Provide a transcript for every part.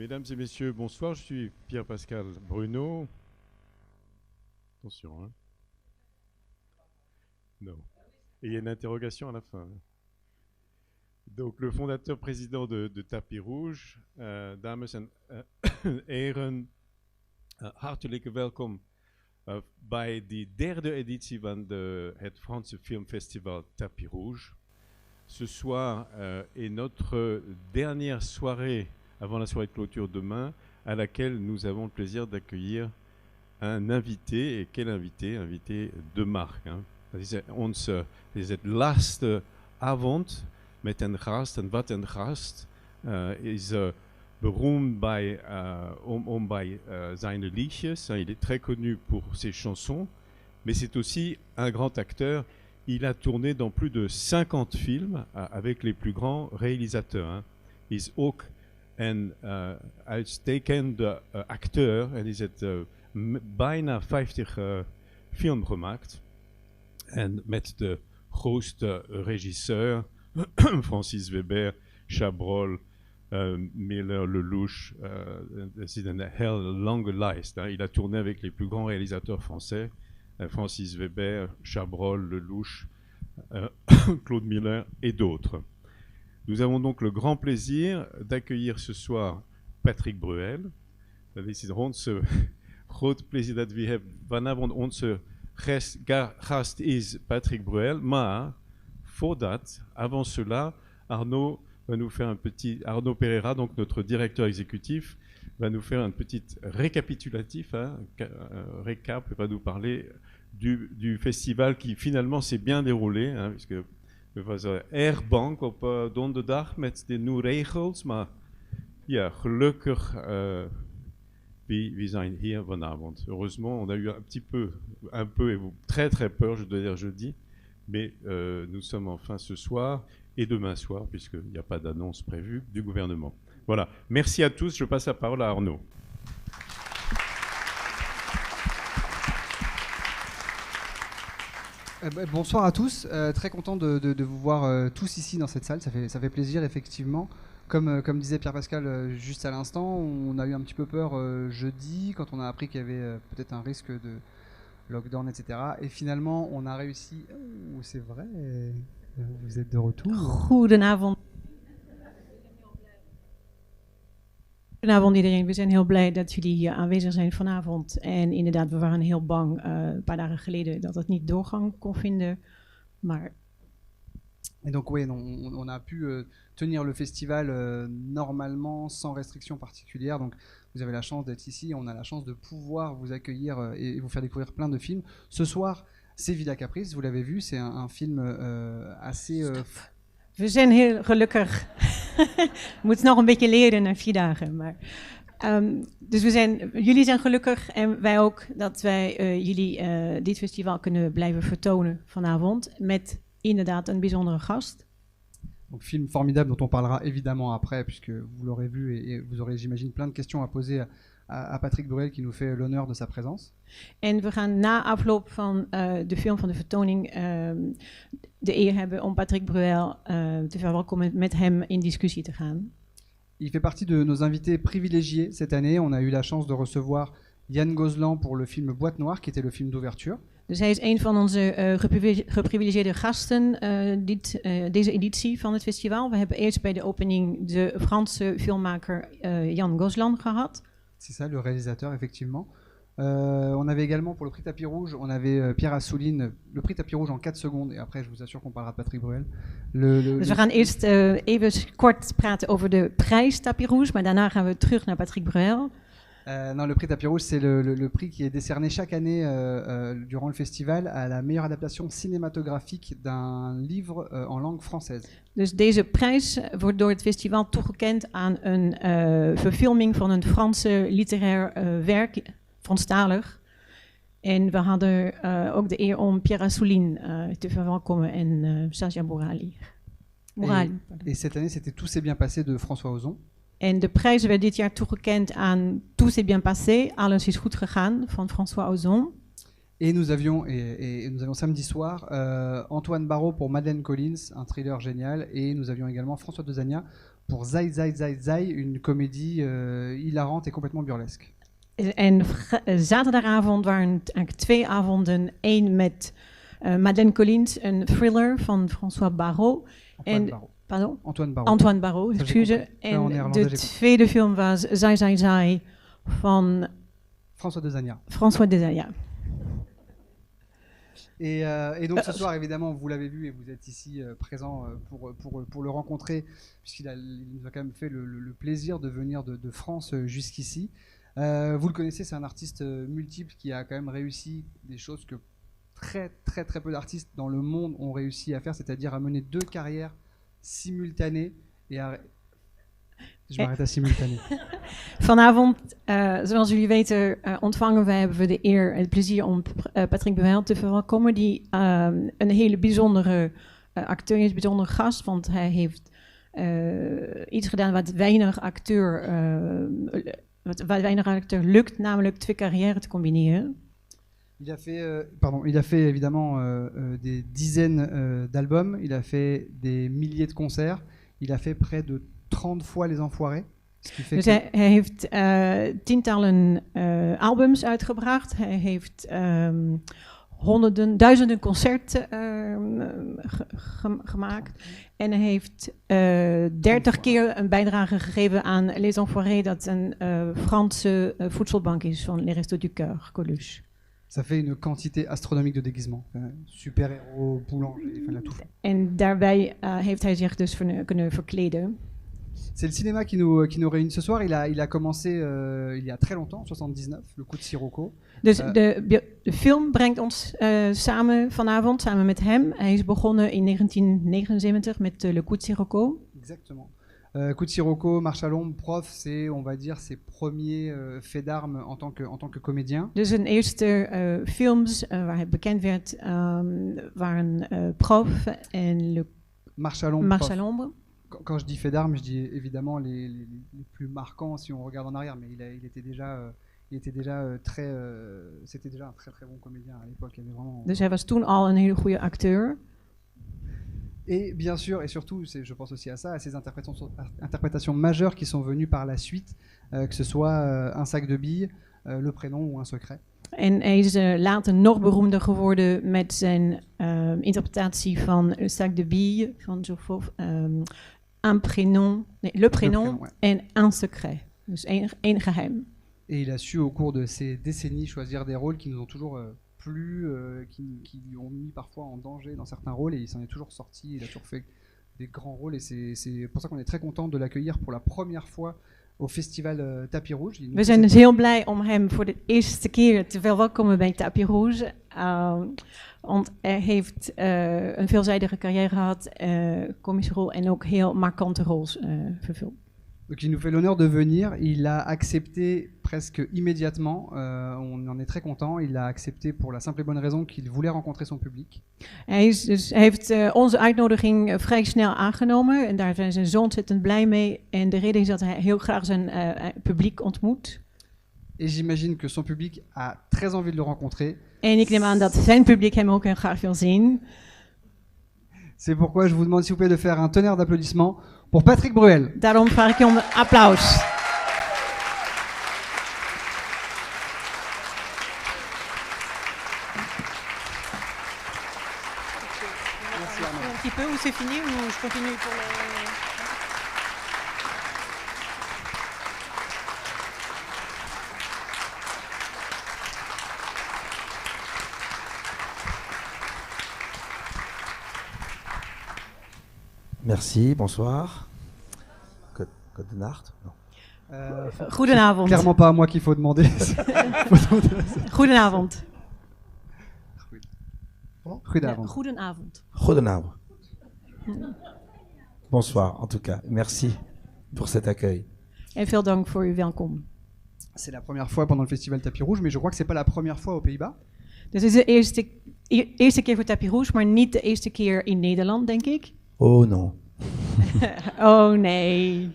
Mesdames et messieurs, bonsoir, je suis Pierre-Pascal Bruno. Attention, hein. Non. Et il y a une interrogation à la fin. Donc, le fondateur président de Tapis Rouge, dames en heren, hartelijk welkom bij de derde editie van het Franse Filmfestival Tapis Rouge. Ce soir est notre dernière soirée avant la soirée de clôture demain, à laquelle nous avons le plaisir d'accueillir un invité. Et quel invité? Invité de marque. Hein. Dit is het laatste avond met een gast. En wat een gast. Is beroemd bij zijn liedjes. Il est très connu pour ses chansons. Mais c'est aussi un grand acteur. Il a tourné dans plus de 50 films avec les plus grands réalisateurs. Hein. Is ook een uitstekende acteur. En is het bijna 50 film gemaakt. En met de grootste regisseur, Francis Weber, Chabrol, Miller, Lelouch. C'est une heel lange lijst. Hein. Il a tourné avec les plus grands réalisateurs français. Francis Weber, Chabrol, Lelouch, Claude Miller et d'autres. Nous avons donc le grand plaisir d'accueillir ce soir Patrick Bruel. Dat is onze groot plezier dat we hebben. Vanavond onze gast is Patrick Bruel. Maar voordat, avant cela, Arnaud va nous faire Arnaud Pereira, donc notre directeur exécutif, va nous faire un petit récapitulatif, hein, récap, va nous parler du festival qui finalement s'est bien déroulé, hein, puisque we was erg bang op donderdag met de nieuwe regels, maar ja, gelukkig, we zijn hier vanavond. Heureusement, on a eu un peu, et très très peur, je dois dire jeudi, mais nous sommes enfin ce soir et demain soir, puisqu'il n'y a pas d'annonce prévue du gouvernement. Voilà, merci à tous, je passe la parole à Arnaud. Bonsoir à tous, très content de vous voir tous ici dans cette salle, ça fait plaisir effectivement. Comme disait Pierre-Pascal juste à l'instant, on a eu un petit peu peur jeudi quand on a appris qu'il y avait peut-être un risque de lockdown, etc. Et finalement on a réussi, c'est vrai, vous êtes de retour. Goedenavond. Goedenavond iedereen, we zijn heel blij dat jullie hier aanwezig zijn vanavond. En inderdaad, we waren heel bang een paar dagen geleden dat het niet doorgang kon vinden. Maar... Et donc oui, on a pu tenir le festival normalement sans restriction particulière. Donc vous avez la chance d'être ici, on a la chance de pouvoir vous accueillir et vous faire découvrir plein de films. Ce soir, c'est Villa Caprice, vous l'avez vu, c'est un film assez... We zijn heel gelukkig. We moeten nog een beetje leren na 4 dagen. Maar, dus jullie zijn gelukkig en wij ook dat wij jullie dit festival kunnen blijven vertonen vanavond. Met inderdaad een bijzondere gast. Donc film formidable dont on parlera évidemment après puisque vous l'aurez vu et vous aurez j'imagine plein de questions à poser à Patrick Bruel qui nous fait l'honneur de sa présence. En we gaan na afloop van de film van de vertoning de eer hebben om Patrick Bruel te verwelkomen met hem in discussie te gaan. Il fait partie de nos invités privilégiés cette année. On a eu la chance de recevoir Yann Gozlan pour le film Boîte Noire, qui était le film d'ouverture. Dus hij is een van onze geprivilegeerde gasten deze editie van het festival. We hebben eerst bij de opening de Franse filmmaker Yann Gozlan gehad. C'est ça, le réalisateur, effectivement. On avait également, pour le prix Tapis Rouge, on avait Pierre Assouline, le prix Tapis Rouge en 4 secondes. Et après, je vous assure qu'on parlera de Patrick Bruel. Dus we gaan eerst even kort praten over de prijs Tapis Rouge. Maar daarna gaan we terug naar Patrick Bruel. Non, le prix Tapis Rouge, c'est le prix qui est décerné chaque année durant le festival à la meilleure adaptation cinématographique d'un livre en langue française. Dus deze prijs wordt door het festival toegekend aan een verfilming van een Franse literair werk, Franstalig. En we hadden ook de eer om Pierre Assouline te verwelkomen en Sacha Bourali. Et cette année, c'était Tout s'est bien passé de François Ozon. En de prijzen werd dit jaar toegekend aan Tout s'est bien passé, Alles is goed gegaan, van François Ozon. Et nous avions samedi soir Antoine Barraud pour Madeleine Collins, un thriller génial. Et nous avions également François Dezania pour Zai Zai Zai Zai, une comédie hilarante et complètement burlesque. En zaterdagavond waren het eigenlijk 2 avonden. Eén met Madeleine Collins, een thriller van François Barrault. Antoine Barrault, excuses. En de tweede film was Zai Zai Zai van François Desagna. Et donc ce soir, évidemment, vous l'avez vu et vous êtes ici présent pour le rencontrer, puisqu'il nous a quand même fait le plaisir de venir de France jusqu'ici. Vous le connaissez, c'est un artiste multiple qui a quand même réussi des choses que très très très peu d'artistes dans le monde ont réussi à faire, c'est-à-dire à mener 2 carrières simultanées Je m'arrête à simultané. Vanavond, zoals jullie weten, hebben we de eer en het plezier om Patrick Bruel te verwelkomen, die een hele bijzondere acteur is, een bijzondere gast, want hij heeft iets gedaan wat weinig acteur lukt, namelijk 2 carrières te combineren. Il a fait évidemment des dizaines d'albums, il a fait des milliers de concerts, il a fait près de 30 fois Les Enfoirés. Dus hij heeft tientallen albums uitgebracht, hij heeft duizenden concerten gemaakt en hij heeft 30 keer een bijdrage gegeven aan Les Enfoirés, dat een Franse voedselbank is van Les Restos du Cœur, Coluche. Ça fait une quantité astronomique de déguisements. Super-héros, boulanger, il a tout fait. En daarbij heeft hij zich dus kunnen verkleden. C'est le cinéma qui nous réunit ce soir. Il a commencé il y a très longtemps, en 79, Le Coup de Sirocco. Dus de film brengt ons samen vanavond, samen met hem. Hij is begonnen in 1979 met Le Coup de Sirocco. Exactement. Coup de Sirocco, Marche à l'ombre, Prof, c'est, on va dire, ses premiers faits d'armes en tant que comédien. Dus zijn eerste films waar hij bekend werd waren Prof en Marche à l'ombre. Quand je dis faits d'armes, je dis évidemment les plus marquants si on regarde en arrière, mais il était déjà très, c'était déjà un très très bon comédien à l'époque. Dus hij was toen al een hele goede acteur. Et bien sûr, et surtout, je pense aussi à ça, à ces interprétations majeures qui sont venues par la suite, que ce soit Un sac de billes, Le prénom ou Un secret. En hij is later nog beroemder geworden met zijn interpretatie van Un sac de billes van Joffov, Un prénom, Le prénom ouais. En Un secret, dus één geheim. Et il a su au cours de ces décennies choisir des rôles qui nous ont toujours plu, qui lui ont mis parfois en danger dans certains rôles, et il s'en est toujours sorti, il a toujours fait des grands rôles, et c'est pour ça qu'on est très content de l'accueillir pour la première fois au festival Tapis Rouge. We zijn dus heel blij om hem voor de eerste keer te verwelkomen bij Tapis Rouge. Want hij heeft een veelzijdige carrière gehad, komische rol en ook heel markante roles vervuld. Donc il nous fait l'honneur de venir, il a accepté presque immédiatement, on en est très content, il a accepté pour la simple et bonne raison qu'il voulait rencontrer son public. Hij heeft onze uitnodiging vrij snel aangenomen en daar zijn ze zo ontzettend blij mee. En de reden is dat hij heel graag zijn publiek ontmoet. Et j'imagine que son public a très envie de le rencontrer. En ik neem aan dat zijn publiek hem ook heel graag wil zien. C'est pourquoi je vous demande s'il vous plaît de faire un tonnerre d'applaudissements pour Patrick Bruel. Daarom vraag ik je om een applaus. Un petit peu ou c'est fini ou je continue pour le... Merci, bonsoir. Goedenacht. Goedenavond. Clairement pas à moi qu'il faut demander. Goedenavond. Goedenavond. Goedenavond. Goedenavond. Bonsoir, en tout cas. Merci pour cet accueil. En veel dank voor uw welkom. C'est la première fois pendant le festival Tapis Rouge, mais je crois que c'est pas la première fois aux Pays-Bas. Dit is de eerste keer voor Tapis Rouge, maar niet de eerste keer in Nederland, denk ik. Oh non. Oh nee.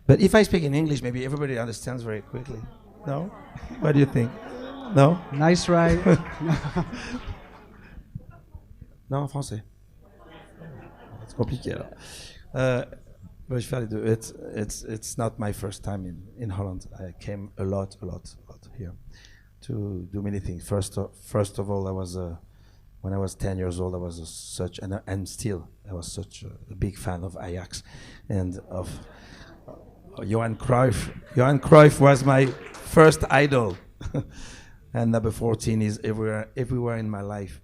But if I speak in English, maybe everybody understands very quickly. No? What do you think? No? Nice try. Non, en français. C'est compliqué alors. je fais les deux. It's not my first time in Holland. I came a lot here to do many things. First of all, when I was 10 years old, I was such a big fan of Ajax and of Johan Cruyff. Johan Cruyff was my first idol, and number 14 is everywhere in my life.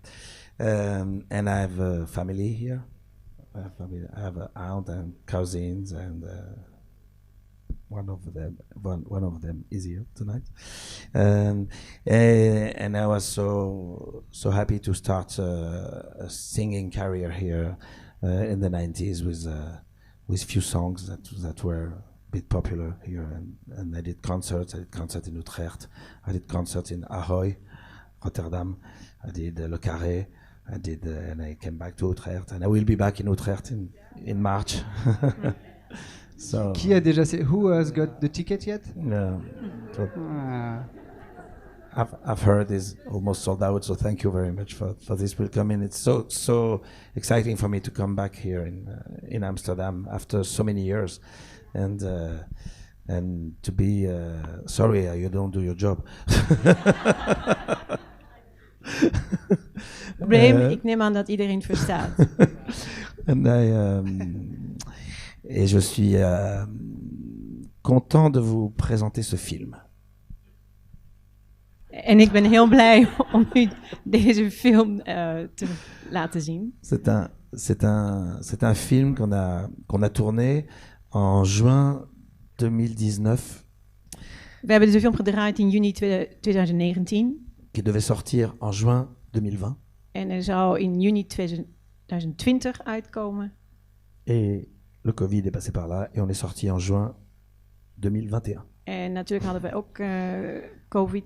And I have a family here. I have an aunt and cousins, and one of them is here tonight. And I was so happy to start a singing career here in the 90s with few songs that were a bit popular here, and I did concerts. I did concerts in Utrecht. I did concerts in Ahoy, Rotterdam. I did Le Carré. And I came back to Utrecht, and I will be back in Utrecht in March. So, Qui a déjà who has got the ticket yet? Yeah, I've heard is almost sold out. So thank you very much for this welcome. It's so exciting for me to come back here in Amsterdam after so many years, and to be sorry you don't do your job. Probleem, ik neem aan dat iedereen het verstaat. Et je suis content de vous présenter ce film. En ik ben heel blij om u deze film te laten zien. C'est un film qu'on a tourné en juin 2019. We hebben deze film gedraaid in juni 2019. Qui devait sortir en juin 2020. En er zou in juni 2020 uitkomen. Et le Covid est passé par là et on est sorti en juin 2021. En natuurlijk hadden we ook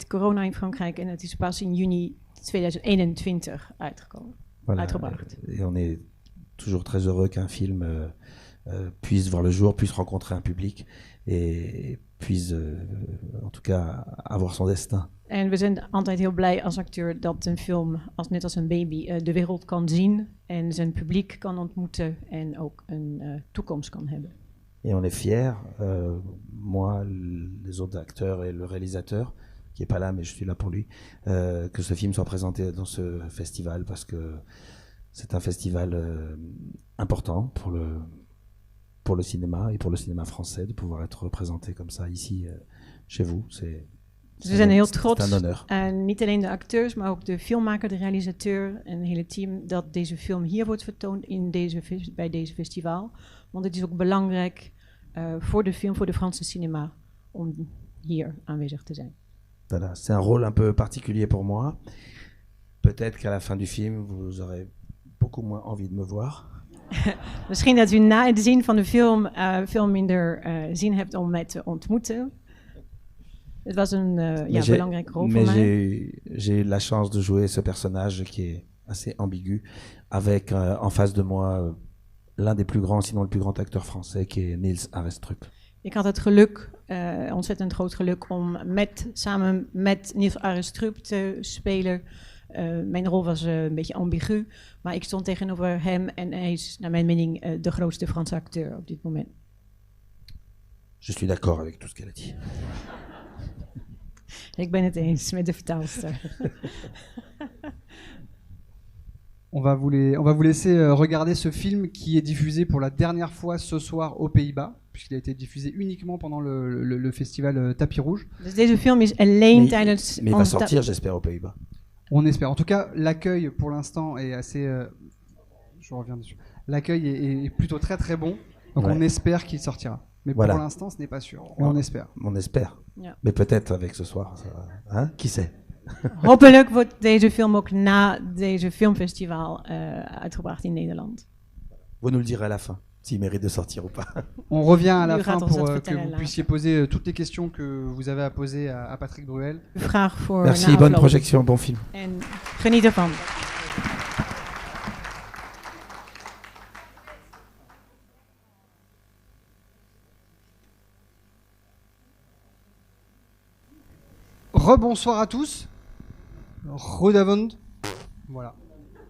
corona in Frankrijk en het is pas in juni 2021 uitgebracht. Et on est toujours très heureux qu'un film puisse voir le jour, puisse rencontrer un public et puisse en tout cas avoir son destin. En we zijn altijd heel blij als acteur dat een film, net als een baby, de wereld kan zien en zijn publiek kan ontmoeten en ook een toekomst kan hebben. Et on est fiers, moi, les autres acteurs et le réalisateur, qui est pas là mais je suis là pour lui, que ce film soit présenté dans ce festival parce que c'est un festival important pour le cinéma et pour le cinéma français de pouvoir être représenté comme ça ici chez vous. Dus we zijn heel trots, niet alleen de acteurs, maar ook de filmmaker, de realisateur en het hele team, dat deze film hier wordt vertoond bij deze festival. Want het is ook belangrijk voor de film, voor de Franse cinema, om hier aanwezig te zijn. Voilà, c'est un rôle un peu particulier pour moi. Peut-être qu'à la fin du film, vous aurez beaucoup moins envie de me voir. Misschien dat u na het zien van de film veel minder zin hebt om mij te ontmoeten. Het was een belangrijke rol voor mij. J'ai eu la chance de jouer ce personnage qui est assez ambigu, avec en face de moi l'un des plus grands, sinon le plus grand acteur français, qui est Niels Arestrup. Ik had het geluk, ontzettend groot geluk, om samen met Niels Arestrup te spelen. Mijn rol was een beetje ambigu, maar ik stond tegenover hem en hij is, naar mijn mening, de grootste Franse acteur op dit moment. Je suis d'accord avec tout ce qu'elle a dit. Ik ben het eens met de vertaalster. On va vous laisser regarder ce film qui est diffusé pour la dernière fois ce soir aux Pays-Bas, puisqu'il a été diffusé uniquement pendant le festival Tapis Rouge. Dus deze film is alleen tijdens... Mais il va sortir, j'espère, aux Pays-Bas. On espère. En tout cas, l'accueil pour l'instant est assez... je reviens dessus. L'accueil est plutôt très très bon, donc on espère qu'il sortira. Mais voilà. Pour l'instant, ce n'est pas sûr. On espère. On espère. Yeah. Mais peut-être avec ce soir. Hein? Qui sait? Hopelijk wordt deze film ook na deze filmfestival uitgebracht in Nederland. Vous nous le direz à la fin, s'il mérite de sortir ou pas. On revient à la fin pour que vous puissiez poser toutes les questions que vous avez à poser à Patrick Bruel. Merci, bonne projection, bon film. En geniet ervan. Rebonsoir à tous. Rodavond. Voilà.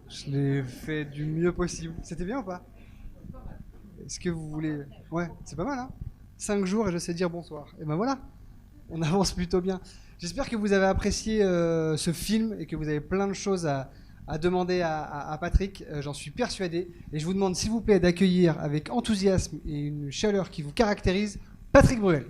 Je l'ai fait du mieux possible. C'était bien ou pas? Est-ce que vous voulez... Ouais, c'est pas mal, hein. 5 jours et je sais dire bonsoir. Et ben voilà, on avance plutôt bien. J'espère que vous avez apprécié ce film et que vous avez plein de choses à demander à Patrick. J'en suis persuadé. Et je vous demande, s'il vous plaît, d'accueillir avec enthousiasme et une chaleur qui vous caractérise, Patrick Bruel.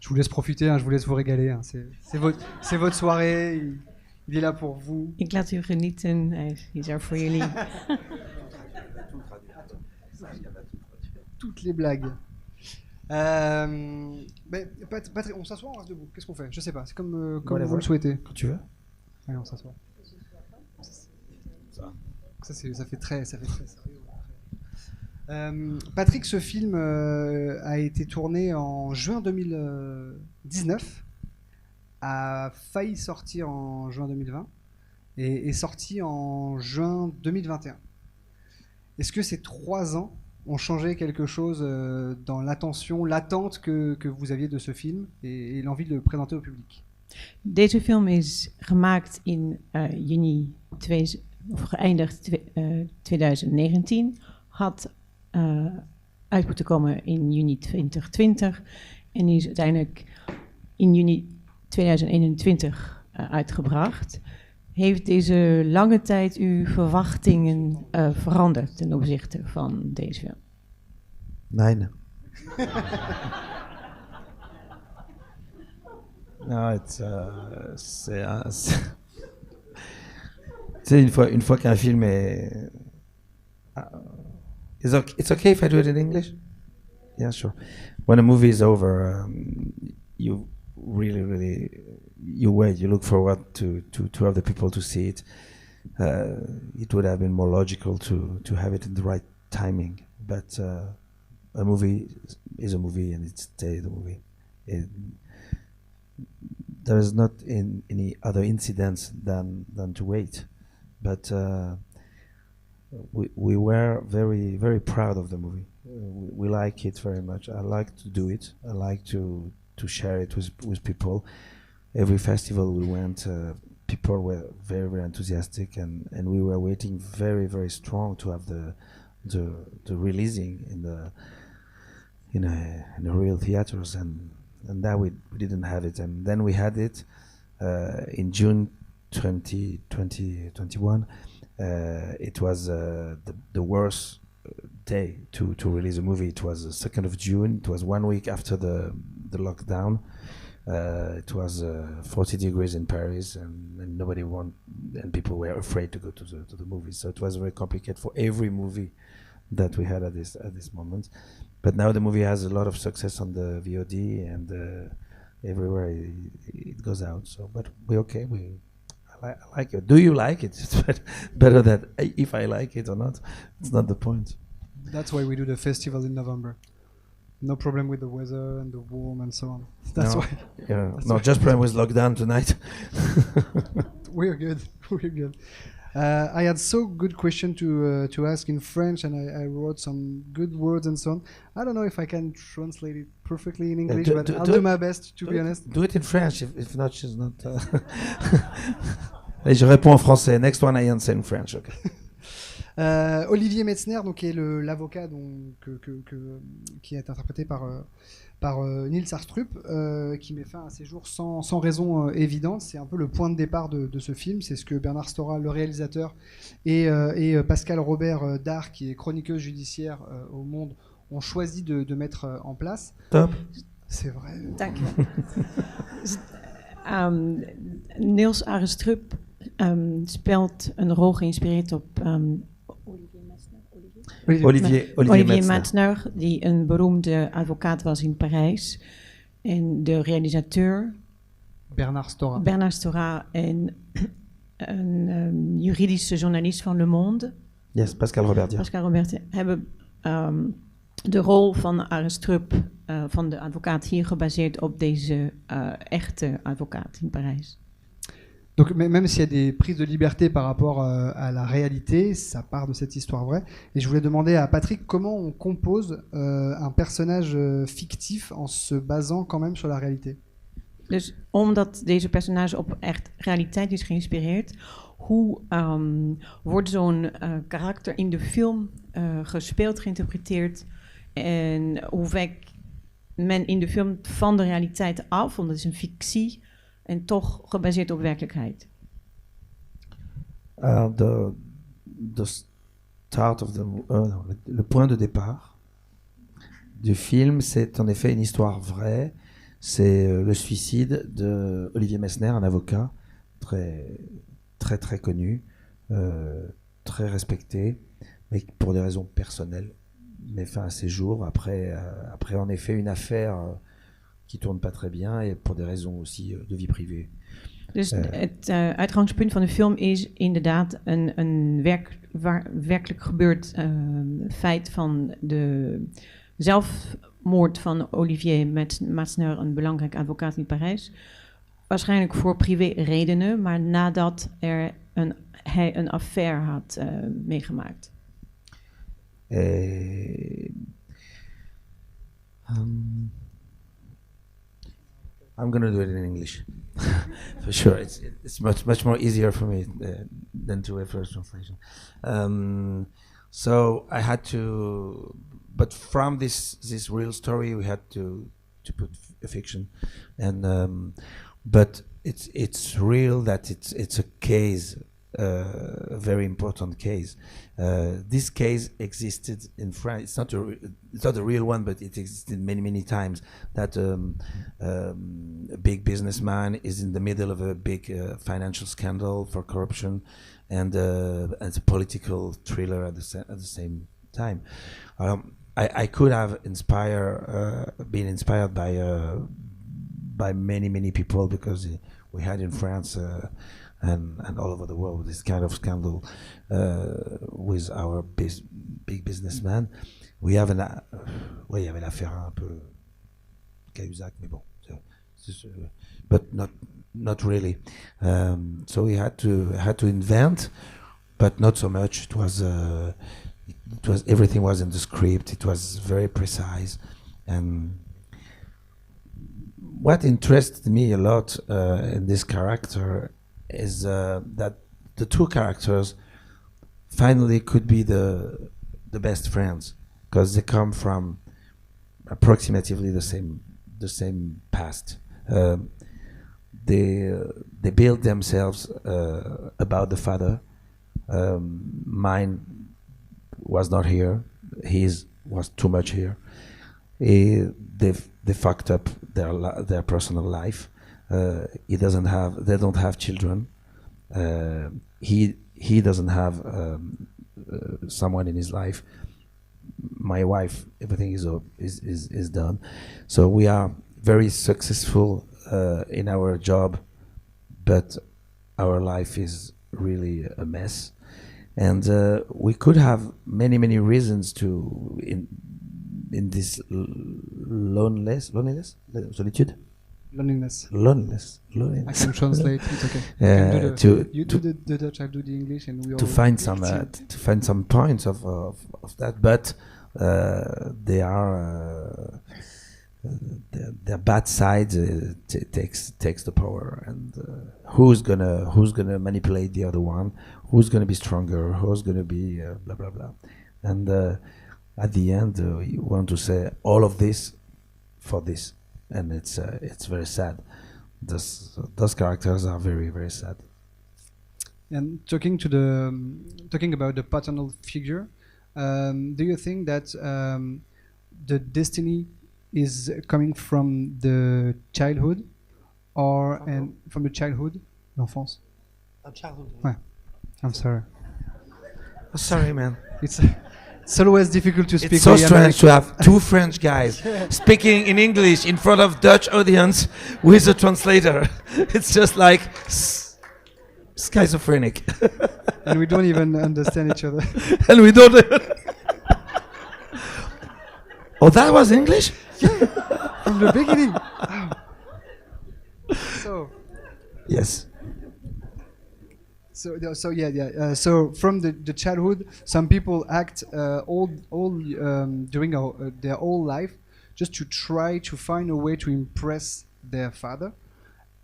Je vous laisse profiter, hein, je vous laisse vous régaler. Hein. C'est votre soirée, il est là pour vous. Ik laat u genieten, hij is er voor jullie. Toutes les blagues. Patrick, on s'assoit, on reste debout. Qu'est-ce qu'on fait? Je sais pas, c'est comme vous le souhaitez. Quand tu veux. Allez, on s'assoit. Ça fait très sérieux. Patrick, ce film a été tourné en juin 2019, a failli sortir en juin 2020 et est sorti en juin 2021. Est-ce que ces 3 ans ont changé quelque chose dans l'attention, l'attente que vous aviez de ce film et l'envie de le présenter au public? Deze film is gemaakt in juni, geëindigd 2019. Had uit moeten komen in juni 2020 en is uiteindelijk in juni 2021 uitgebracht. Heeft deze lange tijd uw verwachtingen veranderd ten opzichte van deze film? Nine. No, c'est une fois qu'un film est... It's okay if I do it in English? Yeah, sure. When a movie is over, you really you wait, you look forward to have the people to see it. It would have been more logical to have it in the right timing, but a movie is a movie and it stays a movie. There is not any other incidents than to wait, but we were very proud of the movie. We like it very much. I like to do it. I like to share it with people. Every festival we went, people were very enthusiastic, and we were waiting very strong to have the releasing in the real theaters, and that we didn't have it, and then we had it in June 2021. It was the worst day to release a movie. It was the 2nd of June. It was 1 week after the lockdown. It was 40 degrees in Paris, and nobody and people were afraid to go to the movies. So it was very complicated for every movie that we had at this moment. But now the movie has a lot of success on the VOD, and everywhere it goes out. So, but we're okay. I like it. Do you like it? It's better that if I like it or not. It's not the point. That's why we do the festival in November. No problem with the weather and the warm and so on. That's why. Yeah. No, just problem with lockdown tonight. We're good. We're good. I had so good question to ask in French, and I wrote some good words and so on. I don't know if I can translate it perfectly in English, but I'll do my best, to be honest. Do it in French. If not, she's not... Allez, je réponds en français. Next one, I answer in French. Okay. Olivier Metzner, donc, est l'avocat qui est interprété par Nils Astrup, qui met fin à ses jours sans raison évidente. C'est un peu le point de départ de ce film. C'est ce que Bernard Stora, le réalisateur, et Pascal Robert Dard, qui est chroniqueuse judiciaire au Monde, ont choisi de mettre en place. Top. C'est vrai. Dank je. Nils Astrup speelt een rol geïnspireerd op Olivier Metzner, die een beroemde advocaat was in Parijs. En de realisateur Bernard Stora en een juridische journalist van Le Monde. Yes, Pascal Robert Diard. Pascal Robert, hebben de rol van Aris Trup, van de advocaat hier, gebaseerd op deze echte advocaat in Parijs. Donc même s'il y a des prises de liberté par rapport à la réalité, ça part de cette histoire vraie. Et je voulais demander à Patrick comment on compose un personnage fictif en se basant quand même sur la réalité. Dus omdat deze personage op echt realiteit is geïnspireerd, hoe wordt zo'n karakter in de film gespeeld, geïnterpreteerd en hoe wijkt men in de film van de realiteit af, want het is een fictie en toch gebaseerd op werkelijkheid. The start of le point de départ du film, c'est en effet une histoire vraie. C'est le suicide de Olivier Messner, un avocat très connu, très respecté, mais pour des raisons personnelles, met fin à ses jours après en effet une affaire qui tourne pas très bien et pour des raisons aussi de vie privée. Dus het uitgangspunt van de film is inderdaad een werkelijk gebeurd feit van de zelfmoord van Olivier Messner, een belangrijk advocaat in Parijs. Waarschijnlijk voor privé-redenen, maar nadat hij een affaire had meegemaakt. I'm going to do it in English. For sure, it's much more easier for me than to reverse translation. So I had to, but from this real story, we had to put a fiction, and but it's real that it's a case, a very important case. This case existed in France. It's not a real one, but it existed many times. That a big businessman is in the middle of a big financial scandal for corruption, and it's a political thriller at the same time. I could have been inspired by many people, because we had in France and all over the world this kind of scandal with our big businessman. Il y avait l'affaire un peu Cahuzac, mais bon, but not really. So we had to invent, but not so much. It was everything was in the script. It was very precise, and what interested me a lot in this character is that the two characters finally could be the best friends, because they come from approximately the same past. They build themselves about the father. Mine was not here. His was too much here. They fucked up their personal life. They don't have children. He doesn't have someone in his life. My wife, everything is done. So we are very successful in our job, but our life is really a mess. And we could have many reasons to in this loneliness, solitude. Loneliness. I can translate. It's okay. You do the Dutch, I do the English, and we all to find some points of that, but they are their bad side takes the power, and who's gonna manipulate the other one? Who's gonna be stronger? Who's gonna be blah blah blah? And at the end, you want to say all of this for this. And it's very sad. Those characters are very sad. And talking about the paternal figure, do you think that the destiny is coming from the childhood, from the childhood, l'enfance? Childhood. Ouais. I'm sorry. Oh, sorry, man. It's always difficult to speak. It's so strange to have two French guys speaking in English in front of Dutch audience with a translator. It's just like schizophrenic. and we don't even understand each other. And we don't. Oh, that was English? From the beginning. Oh. So. Yes. So yeah. So from the childhood, some people act all during their whole life just to try to find a way to impress their father,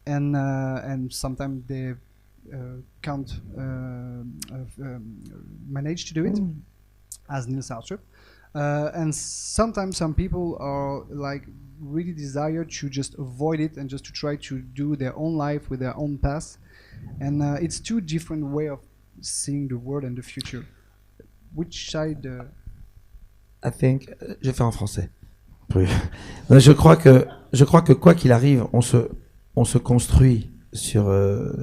and sometimes they can't manage to do it, as Niels Haustrup. And sometimes some people are like really desire to just avoid it and just to try to do their own life with their own path. And it's two different way of seeing the world and the future. Which side? I think. J'ai fait en français. Je crois que quoi qu'il arrive, on se construit sur le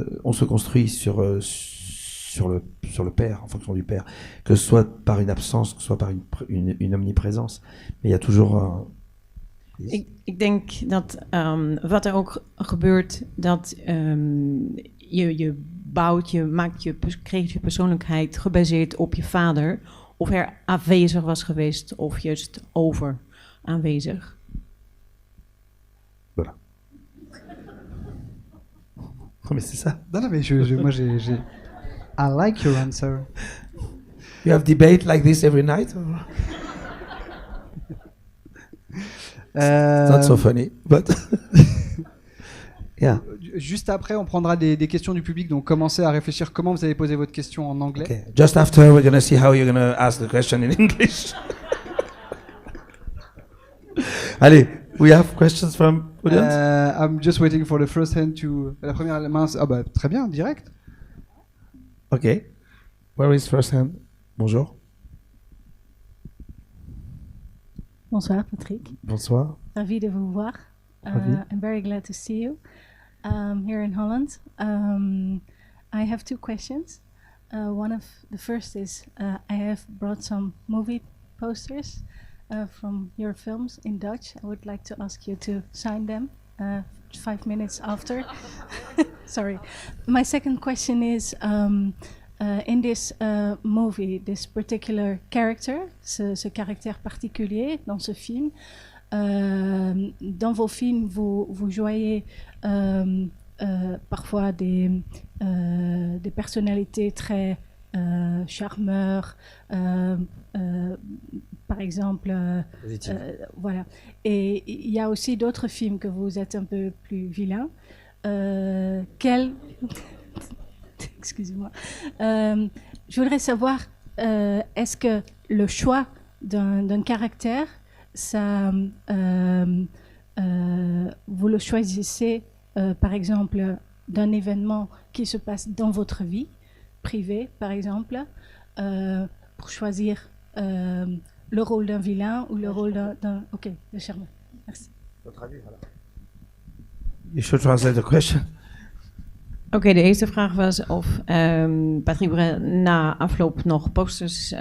père, en fonction du père, que ce soit par une absence, que ce soit par une omniprésence. Mais il y a toujours Ik denk dat wat er ook gebeurt, dat je bouwt, creëert je persoonlijkheid gebaseerd op je vader. Of hij afwezig was geweest, of juist over aanwezig. Voilà. Oh, mais c'est ça. Non, mais moi j'ai. I like your answer. You have debate like this every night? Or? It's not so funny, but yeah. Juste après, on prendra des questions du public, donc commencez à réfléchir comment vous allez poser votre question en anglais. Okay. Just after, we're going to see how you're going to ask the question in English. Allez, we have questions from audience? I'm just waiting for the first hand to... La première main... Ah bah, très bien, direct. Okay. Where is first hand? Bonjour. Bonsoir Patrick. Bonsoir. Ravi de vous voir. I'm very glad to see you here in Holland. I have two questions. One of the first is I have brought some movie posters from your films in Dutch. I would like to ask you to sign them 5 minutes after. Sorry. My second question is in this movie, this particular character, ce caractère particulier dans ce film, dans vos films, vous jouez parfois des personnalités très charmeurs, par exemple. Voilà. Et il y a aussi d'autres films que vous êtes un peu plus vilain. Excusez-moi. Je voudrais savoir, est-ce que le choix d'un caractère, ça, vous le choisissez, par exemple, d'un événement qui se passe dans votre vie privée, par exemple, pour choisir le rôle d'un vilain ou le rôle d'un... Ok, de charmeur. Merci. You should translate the question. Oké, de eerste vraag was of Patrick Bret na afloop nog posters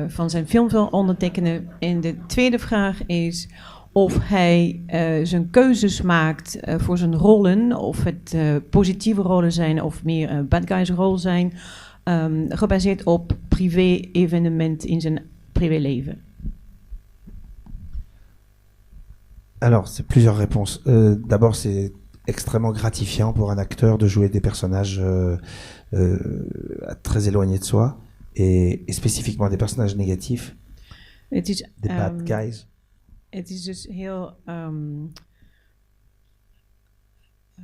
van zijn film wil ondertekenen. En de tweede vraag is of hij zijn keuzes maakt voor zijn rollen, of het positieve rollen zijn of meer bad guys rol zijn, gebaseerd op privé-evenementen in zijn privéleven. Alors, c'est plusieurs réponses. D'abord, c'est extrêmement gratifiant pour un acteur de jouer des personnages très éloignés de soi et spécifiquement des personnages négatifs, des bad guys. Het is dus heel...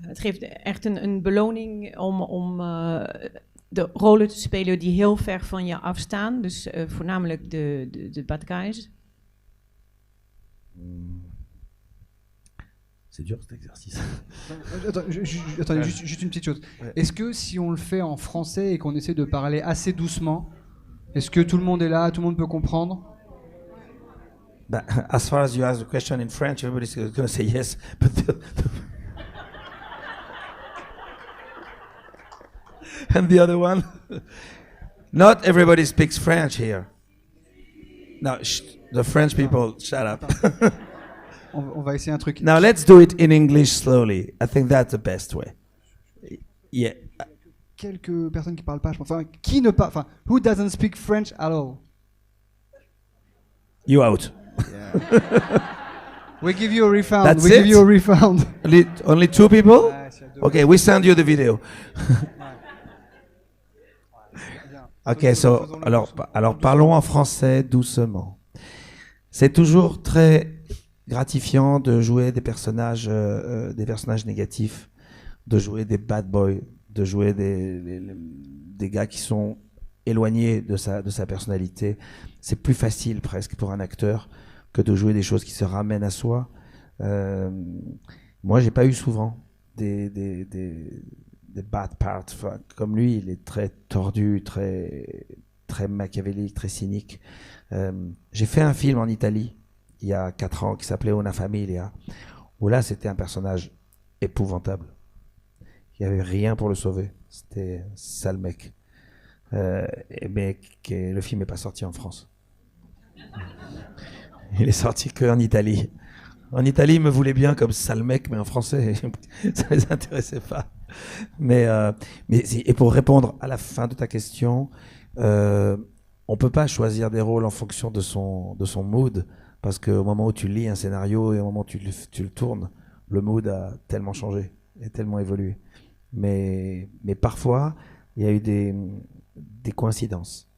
het geeft echt een beloning om de rollen te spelen die heel ver van je afstaan. Dus voornamelijk de bad guys. C'est dur cet exercice. Attendez, juste une petite chose. Ouais. Est-ce que si on le fait en français et qu'on essaie de parler assez doucement, est-ce que tout le monde est là, tout le monde peut comprendre? But as far as you ask the question in French, everybody's going to say yes. But and the other one, not everybody speaks French here. No, the French people, shut up. On va essayer un truc. Now let's do it in English slowly. I think that's the best way. Yeah. quelques personnes qui parlent pas, je pense. Enfin, qui ne parle, enfin, who doesn't speak French at all? You out. We give you a refund. That's We give it? you a refund. Only 2 people? Okay, we send you the video. Ok, alors parlons en français doucement. C'est toujours très gratifiant de jouer des personnages négatifs, de jouer des bad boys, de jouer des gars qui sont éloignés de sa personnalité. C'est plus facile presque pour un acteur que de jouer des choses qui se ramènent à soi. Moi, j'ai pas eu souvent des bad parts. Enfin, comme lui, il est très tordu, très machiavélique, très cynique. J'ai fait un film en Italie il y a 4 ans qui s'appelait Una Familia, où là, c'était un personnage épouvantable. Il n'y avait rien pour le sauver. C'était un sale mec. Mais le film n'est pas sorti en France. Il est sorti qu'en Italie. En Italie, ils me voulaient bien comme sale mec, mais en français, ça les intéressait pas. Mais et pour répondre à la fin de ta question, on peut pas choisir des rôles en fonction de son mood, parce qu'au moment où tu lis un scénario et au moment où tu le tournes, le mood a tellement changé et tellement évolué. Mais parfois, il y a eu des coïncidences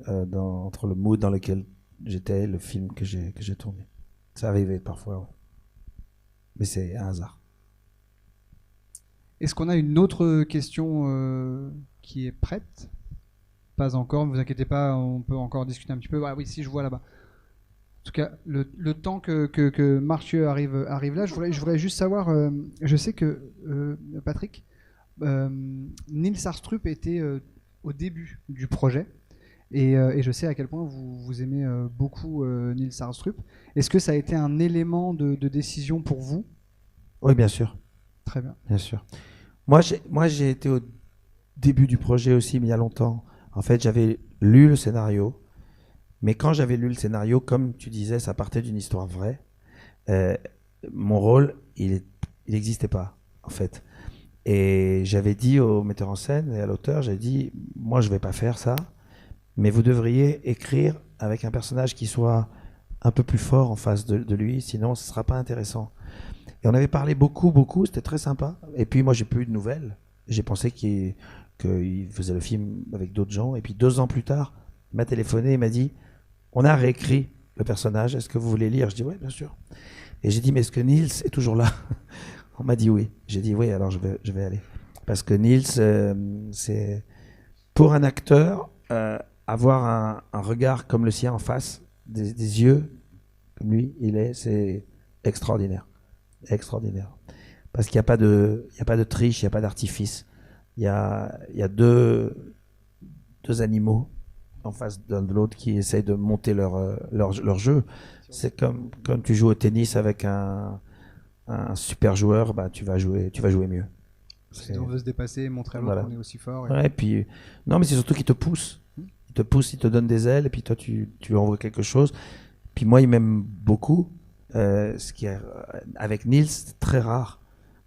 entre le mood dans lequel j'étais et le film que j'ai tourné. Ça arrivait parfois, ouais. Mais c'est un hasard. Est-ce qu'on a une autre question qui est prête? Pas encore, ne vous inquiétez pas, on peut encore discuter un petit peu. Ah oui, si, je vois là-bas. En tout cas, le temps que Mathieu arrive là, je voudrais juste savoir, je sais que Patrick, Nils Astrup était au début du projet, et je sais à quel point vous aimez beaucoup Nils Astrup. Est-ce que ça a été un élément de décision pour vous? Oui, bien sûr. Très bien. Bien sûr. Moi, j'ai été au début du projet aussi, mais il y a longtemps. En fait, j'avais lu le scénario, mais quand j'avais lu le scénario, comme tu disais, ça partait d'une histoire vraie. Mon rôle, il n'existait pas, en fait. Et j'avais dit au metteur en scène et à l'auteur, j'ai dit, moi, je vais pas faire ça, mais vous devriez écrire avec un personnage qui soit un peu plus fort en face de lui, sinon ce sera pas intéressant. Et on avait parlé beaucoup, c'était très sympa. Et puis moi, j'ai plus eu de nouvelles. J'ai pensé qu'il faisait le film avec d'autres gens. Et puis 2 ans plus tard, il m'a téléphoné et m'a dit, on a réécrit le personnage, est-ce que vous voulez lire? Je dis, ouais, bien sûr. Et j'ai dit, mais est-ce que Nils est toujours là? On m'a dit oui. J'ai dit, oui, alors je vais aller. Parce que Nils, c'est pour un acteur, avoir un regard comme le sien en face, des yeux comme lui, c'est extraordinaire. Extraordinaire. Parce qu'il n'y a pas de triche, il n'y a pas d'artifice. Il y a deux animaux en face d'un de l'autre qui essayent de monter leur jeu. C'est comme quand tu joues au tennis avec un super joueur, bah, tu vas jouer mieux. Si on veut se dépasser, montrer à l'autre qu'on est aussi fort. Ouais, puis, non, mais c'est surtout qu'il te pousse. Il te donne des ailes, et puis toi, tu lui envoies quelque chose. Puis moi, il m'aime beaucoup. Ce qui est, avec Nils, c'est très rare.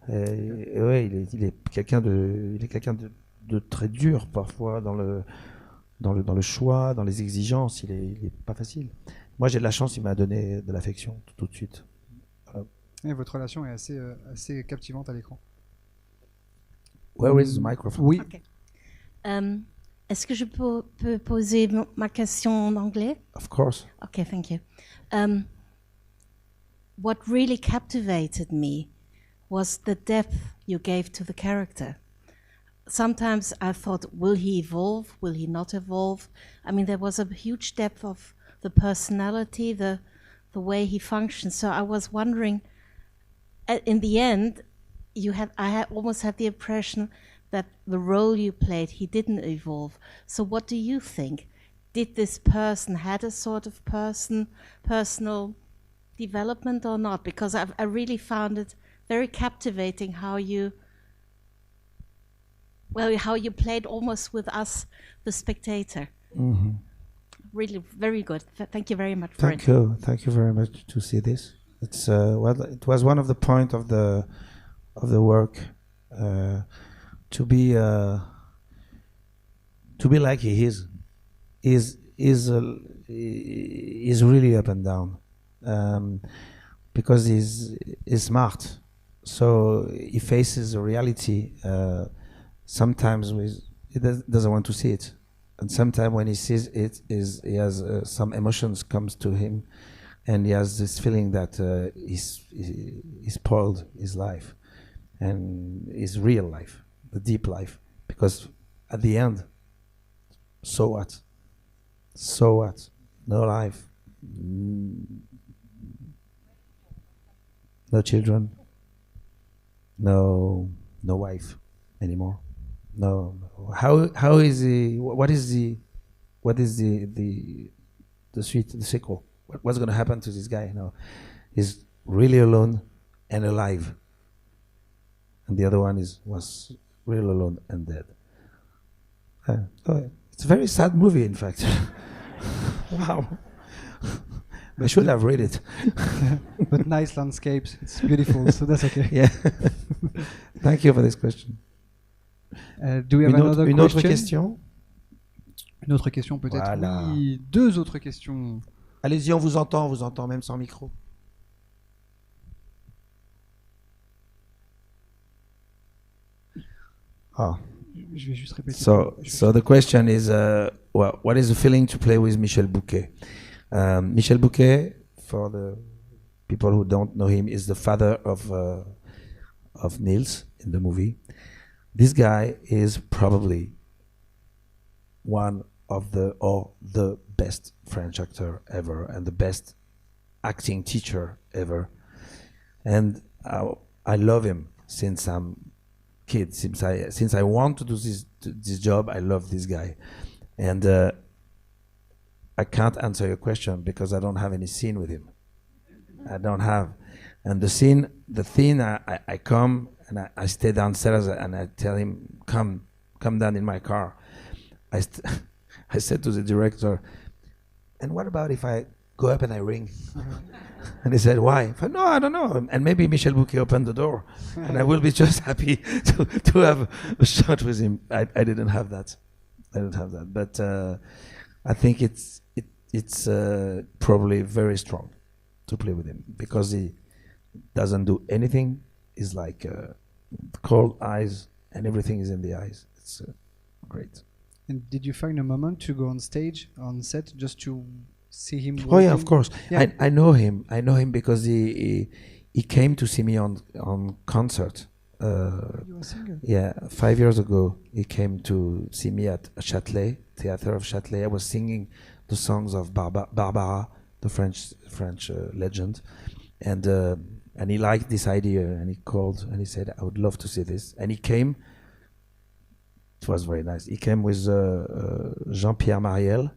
Et ouais, il est quelqu'un de très dur parfois dans le choix, dans les exigences. Il est pas facile. Moi, j'ai de la chance, il m'a donné de l'affection tout de suite. Voilà. Et votre relation est assez captivante à l'écran. Where is the microphone? Oui. Okay. Est-ce que je peux poser ma question en anglais? Of course. Okay, thank you. What really captivated me was the depth you gave to the character. Sometimes I thought, will he evolve? Will he not evolve? I mean, there was a huge depth of the personality, the way he functions. So I was wondering, in the end, I almost had the impression that the role you played, he didn't evolve. So what do you think? Did this person had a sort of personal development or not? Because I really found it very captivating how you played almost with us, the spectator. Mm-hmm. Really, very good. Thank you very much for it. Thank you very much to see this. It's it was one of the point of the work to be to be like he is really up and down, because he's smart, so he faces a reality sometimes he doesn't want to see it, and sometimes when he sees it, he has some emotions comes to him, and he has this feeling that he spoiled his life and his real life, the deep life, because at the end, so what? So what? No life, no children, no wife anymore. No. How is he? What is the sequel? What's going to happen to this guy? No, he's really alone and alive, and the other one was real alone and dead. It's a very sad movie, in fact. Wow. I should have read it. But nice landscapes. It's beautiful, so that's okay. Yeah. Thank you for this question. Do we have une autre question? Une autre question peut-être. Voilà. Oui, deux autres questions. Allez-y, on vous entend même sans micro. Ah. Je vais juste répéter. So the question is, what is the feeling to play with Michel Bouquet? Michel Bouquet, for the people who don't know him, is the father of Niels in the movie. This guy is probably one of the best French actor ever, and the best acting teacher ever. And I love him since I'm kid. Since I want to do this job, I love this guy. And I can't answer your question because I don't have any scene with him. I don't have. And the scene, I come and I stay downstairs and I tell him, come down in my car. I said to the director, and what about if I go up and I ring? And he said, why? I said, no, I don't know. And maybe Michel Bouquet opened the door and I will be just happy to have a shot with him. I didn't have that. But I think it's probably very strong to play with him because he doesn't do anything. He's like cold eyes and everything is in the eyes. It's great. And did you find a moment to go on stage, on set, just to see him working? Oh yeah, of course. Yeah. I know him. I know him because he came to see me on concert. You were a singer? Yeah, 5 years ago he came to see me at Châtelet, Theater of Châtelet. I was singing the songs of Barbara, the French legend, and he liked this idea and he called and he said, I would love to see this. And he came. It was very nice. He came with Jean-Pierre Mariel,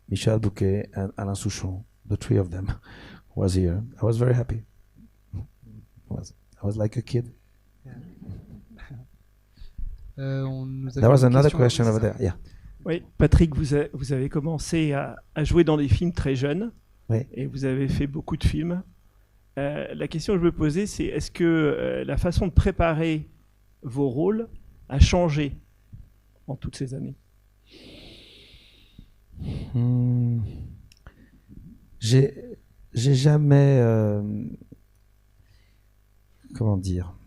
Michel Bouquet, and Alain Souchon. The three of them was here. I was very happy. I was like a kid. There was another question over there. Yeah. Oui, Patrick, vous avez commencé à jouer dans des films très jeunes. Oui. Et vous avez fait beaucoup de films. La question que je me posais, c'est est-ce que la façon de préparer vos rôles a changé en toutes ces années? J'ai jamais... comment dire?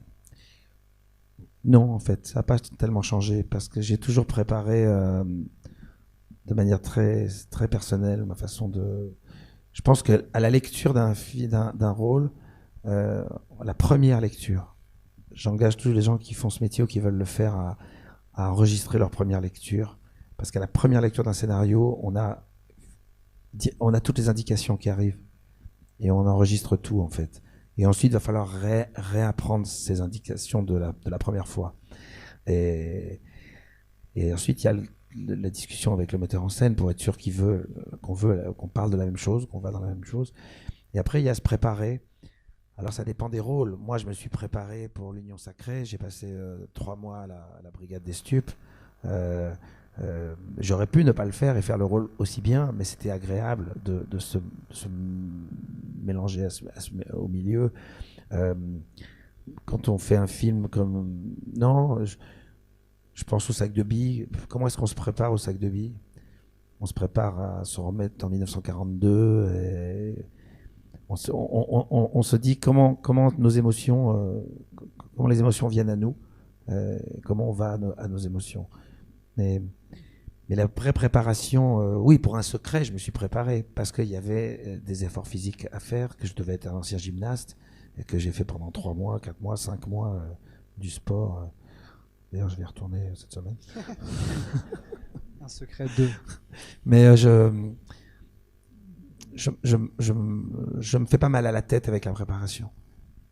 Non, en fait, ça n'a pas tellement changé parce que j'ai toujours préparé de manière très, très personnelle ma façon de... Je pense qu'à la lecture d'un rôle, la première lecture, j'engage tous les gens qui font ce métier ou qui veulent le faire à enregistrer leur première lecture. Parce qu'à la première lecture d'un scénario, on a toutes les indications qui arrivent. Et on enregistre tout, en fait. Et ensuite, il va falloir réapprendre ces indications de la première fois. Et ensuite, il y a la discussion avec le metteur en scène pour être sûr qu'on parle de la même chose, qu'on va dans la même chose. Et après, il y a se préparer. Alors ça dépend des rôles. Moi, je me suis préparé pour l'Union Sacrée. J'ai passé 3 mois à la Brigade des Stupes. J'aurais pu ne pas le faire et faire le rôle aussi bien, mais c'était agréable de se mélanger au milieu. Quand on fait un film comme... Non, Je pense au sac de billes. Comment est-ce qu'on se prépare au sac de billes? On se prépare à se remettre en 1942 et on se dit comment nos émotions, comment les émotions viennent à nous, comment on va à nos émotions. Mais la préparation, oui, pour un secret, je me suis préparé parce qu'il y avait des efforts physiques à faire, que je devais être un ancien gymnaste et que j'ai fait pendant 3 mois, 4 mois, 5 mois du sport. D'ailleurs, je vais y retourner cette semaine. Un secret 2. Mais je me fais pas mal à la tête avec la préparation.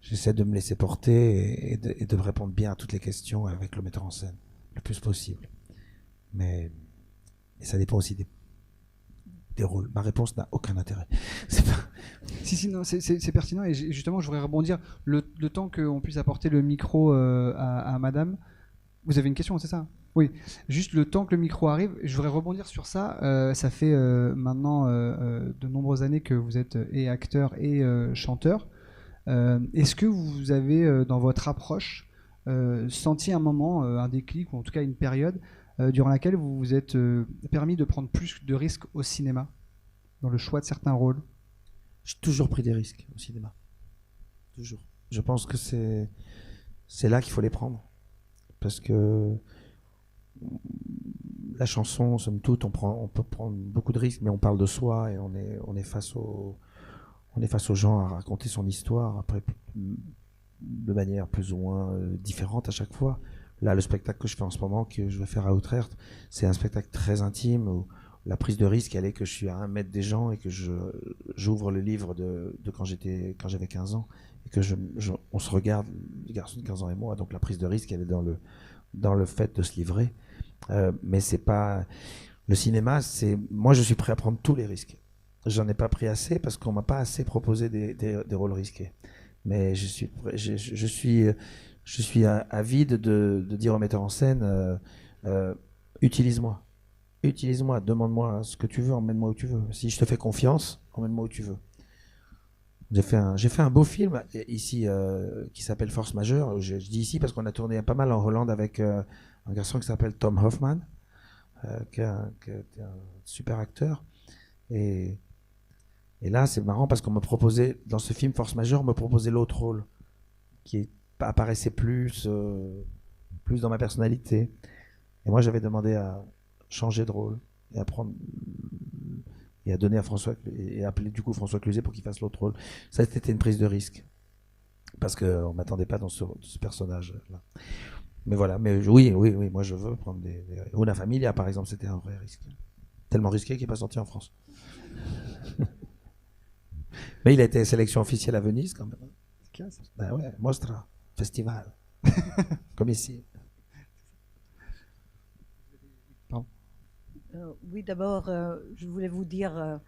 J'essaie de me laisser porter et de répondre bien à toutes les questions avec le metteur en scène, le plus possible. Mais ça dépend aussi des rôles. Ma réponse n'a aucun intérêt. Si, non, c'est pertinent. Et justement, je voudrais rebondir. Le temps qu'on puisse apporter le micro à madame. Vous avez une question, c'est ça? Oui. Juste le temps que le micro arrive, je voudrais rebondir sur ça. Ça fait maintenant de nombreuses années que vous êtes et acteur et chanteur. Est-ce que vous avez, dans votre approche, senti un moment, un déclic, ou en tout cas une période, durant laquelle vous vous êtes permis de prendre plus de risques au cinéma, dans le choix de certains rôles? J'ai toujours pris des risques au cinéma. Toujours. Je pense que c'est là qu'il faut les prendre. Parce que la chanson, somme toute, on peut prendre beaucoup de risques, mais on parle de soi et on est face aux gens à raconter son histoire, après de manière plus ou moins différente à chaque fois. Là, le spectacle que je fais en ce moment, que je vais faire à Utrecht, c'est un spectacle très intime où la prise de risque, elle est que je suis à 1 mètre des gens et que j'ouvre le livre de quand j'avais 15 ans et que on se regarde, les garçons de 15 ans et moi. Donc la prise de risque, elle est dans le fait de se livrer. Mais c'est pas le cinéma. Moi, je suis prêt à prendre tous les risques. J'en ai pas pris assez parce qu'on m'a pas assez proposé des rôles risqués. Mais je suis avide de dire au metteur en scène, utilise-moi, demande-moi ce que tu veux, emmène-moi où tu veux. Si je te fais confiance, emmène-moi où tu veux. J'ai fait un beau film ici qui s'appelle Force Majeure. Je dis ici parce qu'on a tourné pas mal en Hollande avec un garçon qui s'appelle Tom Hoffman, qui est un super acteur. Et là, c'est marrant parce qu'on me proposait, dans ce film Force Majeure, on me proposait l'autre rôle qui apparaissait plus dans ma personnalité. Et moi, j'avais demandé à changer de rôle et à prendre et à donner à François et appeler du coup François Cluzet pour qu'il fasse l'autre rôle. Ça, c'était une prise de risque parce qu'on m'attendait pas dans ce personnage-là. Mais voilà, mais oui, moi je veux prendre des Una Familia par exemple, c'était un vrai risque, tellement risqué qu'il n'est pas sorti en France. Mais il a été sélection officielle à Venise quand même. Ben ouais, Mostra, festival, comme ici. Oui, d'abord, je voulais vous dire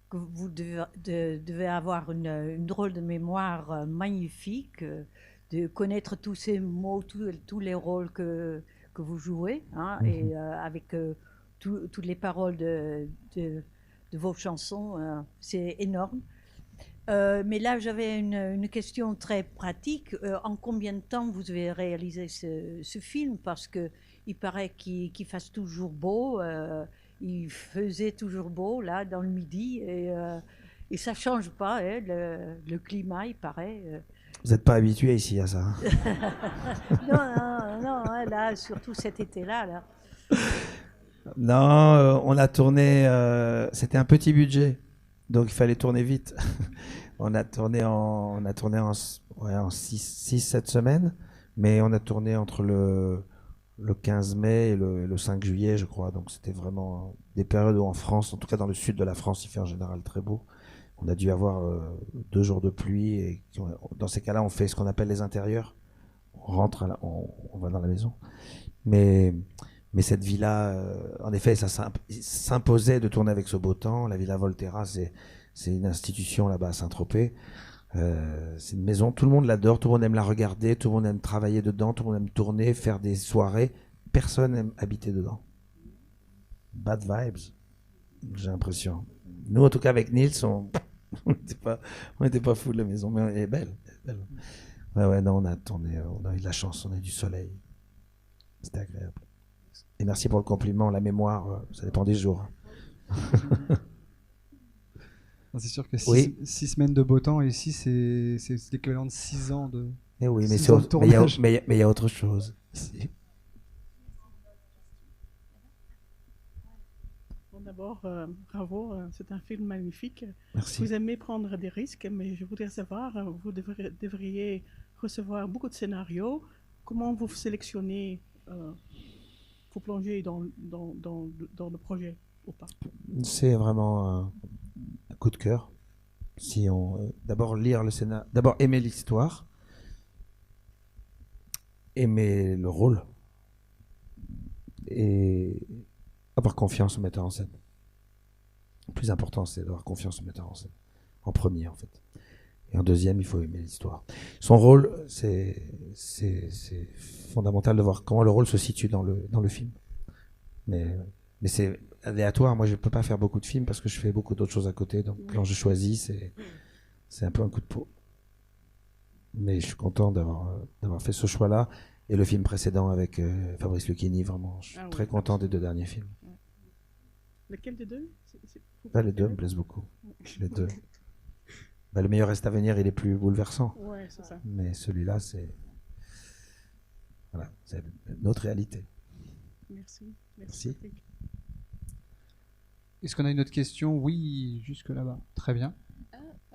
que vous devez avoir une drôle de mémoire magnifique, de connaître tous ces mots, tous les rôles que vous jouez, hein, et avec toutes les paroles de vos chansons, c'est énorme. Mais là, j'avais une question très pratique. En combien de temps vous avez réalisé ce film? Parce qu'il paraît qu'il fasse toujours beau. Il faisait toujours beau, là, dans le midi. Et ça ne change pas, hein, le climat, il paraît. Vous n'êtes pas habitué ici à ça. Non, là, surtout cet été-là. Là. Non, on a tourné... c'était un petit budget, donc il fallait tourner vite. On a tourné en 6-7 semaines, mais on a tourné entre le 15 mai et le 5 juillet, je crois. Donc c'était vraiment des périodes où en France, en tout cas dans le sud de la France, il fait en général très beau. On a dû avoir 2 jours de pluie et dans ces cas-là, on fait ce qu'on appelle les intérieurs. On rentre, on va dans la maison. Mais cette villa, en effet, ça s'imposait de tourner avec ce beau temps. La Villa Volterra, c'est une institution là-bas à Saint-Tropez. C'est une maison, tout le monde l'adore, tout le monde aime la regarder, tout le monde aime travailler dedans, tout le monde aime tourner, faire des soirées. Personne n'aime habiter dedans. Bad vibes, j'ai l'impression. Nous, en tout cas, avec Nils, on n'était pas fous de la maison, mais elle est belle. Ouais, non, on a tourné, on a eu de la chance, on a eu du soleil. C'était agréable. Et merci pour le compliment. La mémoire, ça dépend des jours. C'est sûr que Oui. 6 semaines de beau temps ici, c'est l'équivalent de 6 ans de. Et oui, mais 6 ans de tournage. il y a autre chose. Bon, d'abord, bravo, c'est un film magnifique. Merci. Vous aimez prendre des risques, mais je voudrais savoir, vous devriez recevoir beaucoup de scénarios. Comment vous sélectionnez, vous plongez dans le projet ou pas? C'est vraiment un coup de cœur. Si on d'abord lire le scénario, d'abord aimer l'histoire, aimer le rôle et avoir confiance au metteur en scène. Le plus important, c'est d'avoir confiance au metteur en scène. En premier, en fait. Et en deuxième, il faut aimer l'histoire. Son rôle, c'est fondamental de voir comment le rôle se situe dans le film. Mais c'est aléatoire. Moi, je ne peux pas faire beaucoup de films parce que je fais beaucoup d'autres choses à côté. Donc, quand je choisis, c'est un peu un coup de peau. Mais je suis content d'avoir fait ce choix-là. Et le film précédent avec Fabrice Lucchini, vraiment, je suis très content des 2 derniers films. Lequel des deux? Les 2 me plaisent beaucoup. Les 2. Le meilleur reste à venir, il est plus bouleversant. Ouais, c'est ça. Mais celui-là, c'est notre réalité. Merci. Merci. Patrick. Est-ce qu'on a une autre question? Oui, jusque là-bas. Très bien.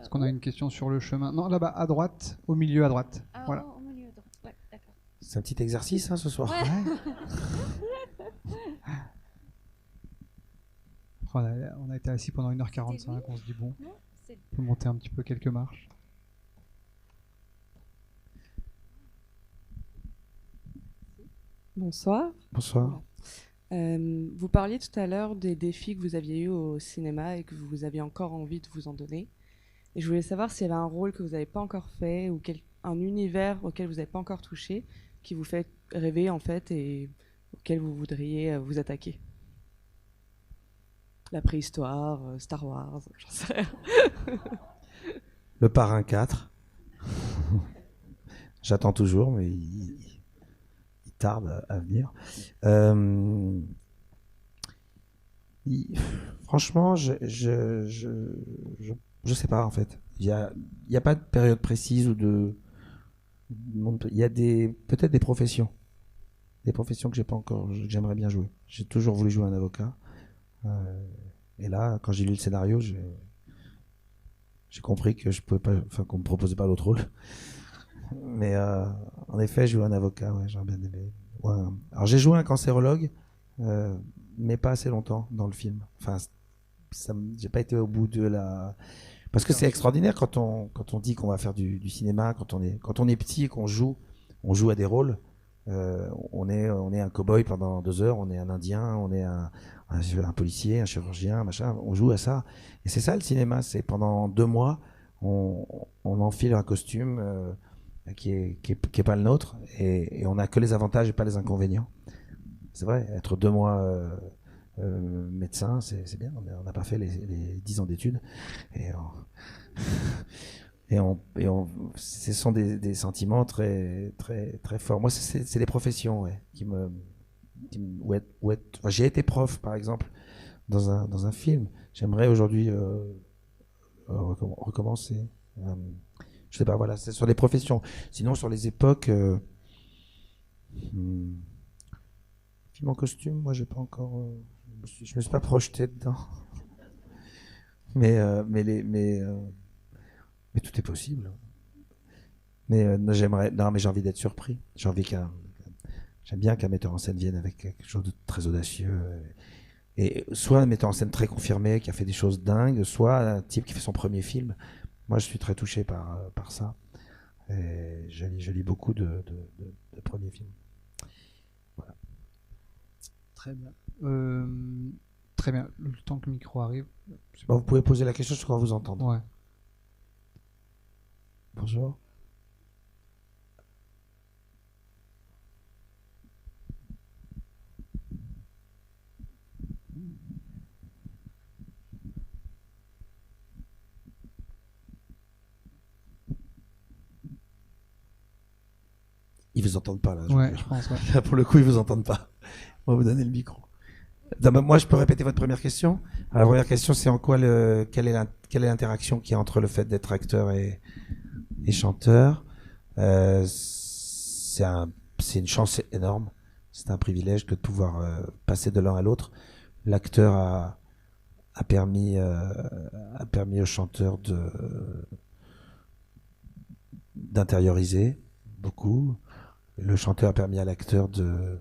Est-ce qu'on a une question sur le chemin? Non, là-bas, à droite, au milieu à droite. Voilà. Au milieu à droite. Ouais, d'accord. C'est un petit exercice, hein, ce soir. On a été assis pendant 1h45, on se dit bon, on peut monter un petit peu quelques marches. Bonsoir. Bonsoir. Vous parliez tout à l'heure des défis que vous aviez eus au cinéma et que vous aviez encore envie de vous en donner. Et je voulais savoir s'il y avait un rôle que vous n'avez pas encore fait ou un univers auquel vous n'avez pas encore touché qui vous fait rêver en fait et auquel vous voudriez vous attaquer. La préhistoire, Star Wars, j'en sais rien. Le Parrain 4. J'attends toujours, mais il tarde à venir. Franchement, je sais pas en fait. Il y a pas de période précise ou de. Il y a peut-être des professions que j'ai pas encore, que j'aimerais bien jouer. J'ai toujours voulu jouer un avocat. Et là, quand j'ai lu le scénario, j'ai compris que je pouvais pas, enfin qu'on me proposait pas l'autre rôle. Mais en effet, jouer un avocat, ouais, j'aurais bien aimé. Ouais. Alors j'ai joué un cancérologue, mais pas assez longtemps dans le film. Enfin, j'ai pas été au bout de la. Parce que c'est extraordinaire quand on dit qu'on va faire du cinéma, quand on est petit et qu'on joue à des rôles. On est un cow-boy pendant 2 heures, on est un Indien, on est un policier, un chirurgien, machin. On joue à ça. Et c'est ça le cinéma, c'est pendant 2 mois, on enfile un costume qui est pas le nôtre et on n'a que les avantages et pas les inconvénients. C'est vrai, être 2 mois médecin, c'est bien. On n'a pas fait les 10 ans d'études ce sont des sentiments très très très forts. Moi, c'est les professions qui me enfin, j'ai été prof, par exemple, dans un film. J'aimerais aujourd'hui recommencer. Je sais pas, voilà, c'est sur les professions. Sinon, sur les époques, film en costume, moi, j'ai pas encore. Je me suis pas projeté dedans. Mais tout est possible. Mais mais j'ai envie d'être surpris. J'aime bien qu'un metteur en scène vienne avec quelque chose de très audacieux. Et soit un metteur en scène très confirmé, qui a fait des choses dingues, soit un type qui fait son premier film. Moi, je suis très touché par ça. Et je lis beaucoup de premiers films. Voilà. Très bien. Très bien. Le temps que le micro arrive. Vous pouvez poser la question, je crois vous entendre. Ouais. Bonjour. Ils vous entendent pas là. Ouais, je pense. Ouais. Là, pour le coup, ils vous entendent pas. On va vous donner le micro. Moi, je peux répéter votre première question. Alors, la première question, c'est en quoi quelle est l'interaction qu'il y a entre le fait d'être acteur et chanteur. C'est une chance énorme. C'est un privilège que de pouvoir passer de l'un à l'autre. L'acteur a permis au chanteur d'intérioriser beaucoup. Le chanteur a permis à l'acteur de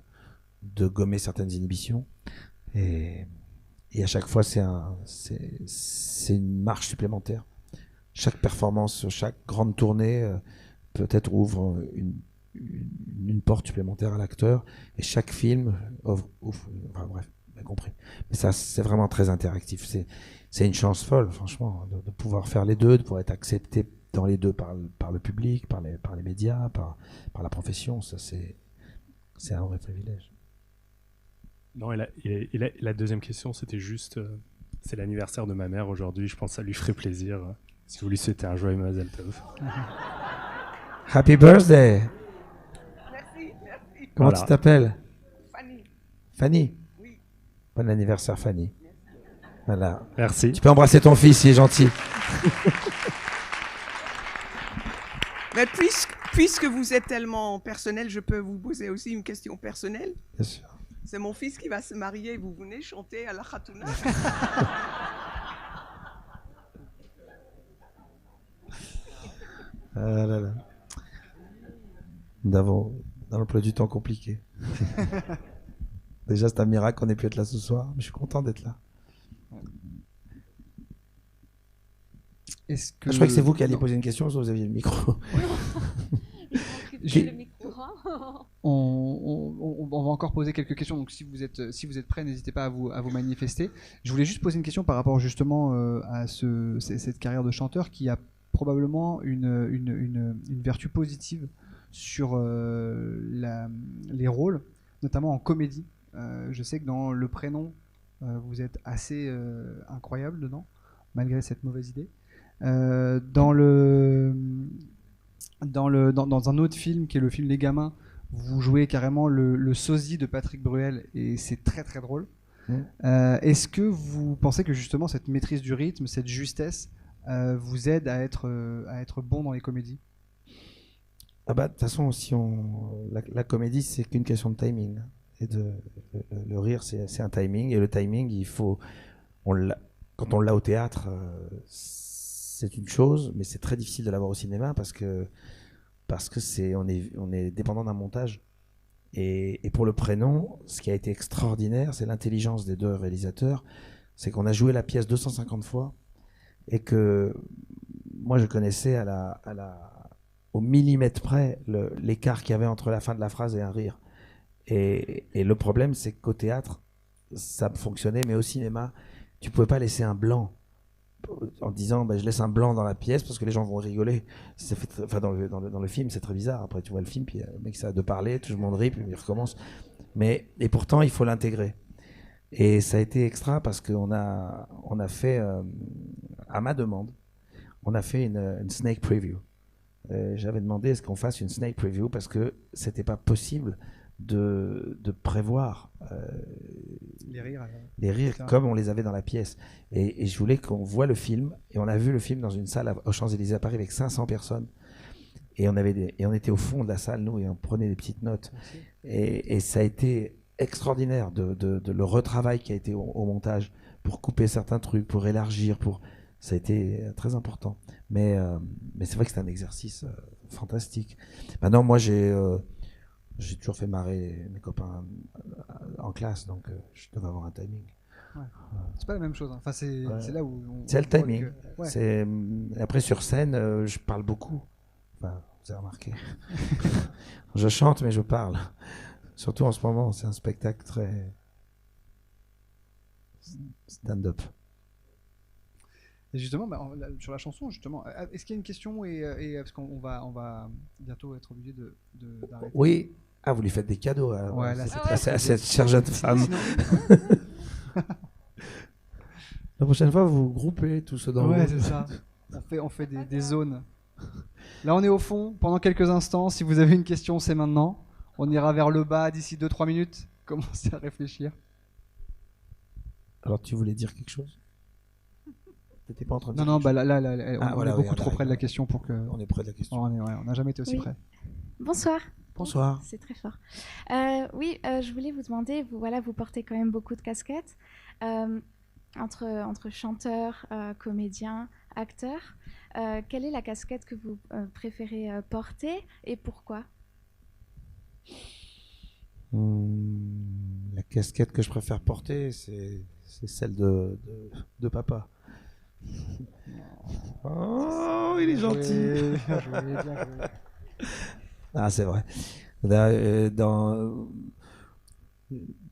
gommer certaines inhibitions. Et à chaque fois, c'est une marche supplémentaire. Chaque performance, chaque grande tournée peut-être ouvre une porte supplémentaire à l'acteur. Et chaque film ouvre enfin, bref, vous avez compris. Mais ça, c'est vraiment très interactif. C'est une chance folle, franchement, de pouvoir faire les deux, de pouvoir être accepté dans les deux par le public, par les médias, par la profession. Ça, c'est un vrai privilège. Non, et la deuxième question, c'était juste, c'est l'anniversaire de ma mère aujourd'hui, je pense que ça lui ferait plaisir si vous lui souhaitez un joyeux Mazel Tov. Happy birthday! Merci. Comment tu t'appelles? Fanny. Fanny? Oui. Bon anniversaire, Fanny. Voilà. Merci. Tu peux embrasser ton fils, il est gentil. Mais puisque vous êtes tellement personnel, je peux vous poser aussi une question personnelle? Bien sûr. C'est mon fils qui va se marier et vous venez chanter à la Khatouna. Ah là là. Nous avons dans l'emploi du temps compliqué. Déjà, c'est un miracle qu'on ait pu être là ce soir, mais je suis content d'être là. Est-ce que... Je crois que c'est vous qui alliez poser une question, parce que vous aviez le micro. On va encore poser quelques questions, donc si vous êtes prêts, n'hésitez pas à vous manifester. Je voulais juste poser une question par rapport justement à cette carrière de chanteur qui a probablement une vertu positive sur les rôles, notamment en comédie. Je sais que dans Le Prénom, vous êtes assez incroyable dedans, malgré cette mauvaise idée. Dans un autre film qui est le film Les Gamins, vous jouez carrément le sosie de Patrick Bruel et c'est très très drôle. Est-ce que vous pensez que justement cette maîtrise du rythme, cette justesse vous aide à être bon dans les comédies? Ah bah de toute façon, si la comédie, c'est qu'une question de timing. Et le rire, c'est un timing. Et le timing, quand on l'a au théâtre, c'est une chose, mais c'est très difficile de l'avoir au cinéma parce que on est dépendant d'un montage. Et pour Le Prénom, ce qui a été extraordinaire, c'est l'intelligence des deux réalisateurs. C'est qu'on a joué la pièce 250 fois et que moi, je connaissais au millimètre près l'écart qu'il y avait entre la fin de la phrase et un rire. Et le problème, c'est qu'au théâtre, ça fonctionnait, mais au cinéma, tu pouvais pas laisser un blanc en disant je laisse un blanc dans la pièce parce que les gens vont rigoler. Dans le film, c'est très bizarre. Après, tu vois le film, puis le mec, ça a de parler, tout le monde rit, puis il recommence. Et pourtant, il faut l'intégrer. Et ça a été extra parce qu'on a fait, à ma demande, on a fait une snake preview. J'avais demandé est-ce qu'on fasse une snake preview parce que c'était pas possible de prévoir les rires comme on les avait dans la pièce. Et je voulais qu'on voit le film, et on a vu le film dans une salle aux Champs-Élysées à Paris avec 500 personnes. Et on était au fond de la salle, nous, et on prenait des petites notes. Et ça a été extraordinaire de le retravail qui a été au montage pour couper certains trucs, pour élargir, ça a été très important. Mais c'est vrai que c'est un exercice fantastique. Maintenant, moi, j'ai toujours fait marrer mes copains en classe, donc je devais avoir un timing. Ouais. C'est pas la même chose. Hein. Enfin, c'est là où c'est le timing. Ouais. Après, sur scène, je parle beaucoup. Enfin, vous avez remarqué. Je chante, mais je parle. Surtout en ce moment, c'est un spectacle très stand-up. Et justement, sur la chanson, justement, est-ce qu'il y a une question parce qu'on va bientôt être obligé d'arrêter. Oui. Ah, vous lui faites des cadeaux ouais, là, à cette chère jeune femme. La prochaine fois, vous groupez tout ce dans ouais, c'est ça. On fait des zones. Là, on est au fond pendant quelques instants. Si vous avez une question, c'est maintenant. On ira vers le bas d'ici 2-3 minutes. commencé à réfléchir. Alors tu voulais dire quelque chose? T'étais pas en train de Non, dire non, quelque bah chose? là, on est beaucoup trop près de la arrive. question pour que. On est près de la question. On n'a jamais été aussi Oui. près. Bonsoir. Bonsoir. C'est très fort. Oui, je voulais vous demander, vous portez quand même beaucoup de casquettes. Entre chanteurs, comédiens, acteurs, quelle est la casquette que vous préférez porter et pourquoi? La casquette que je préfère porter, c'est celle de papa. Oh, il est gentil. Ah, c'est vrai.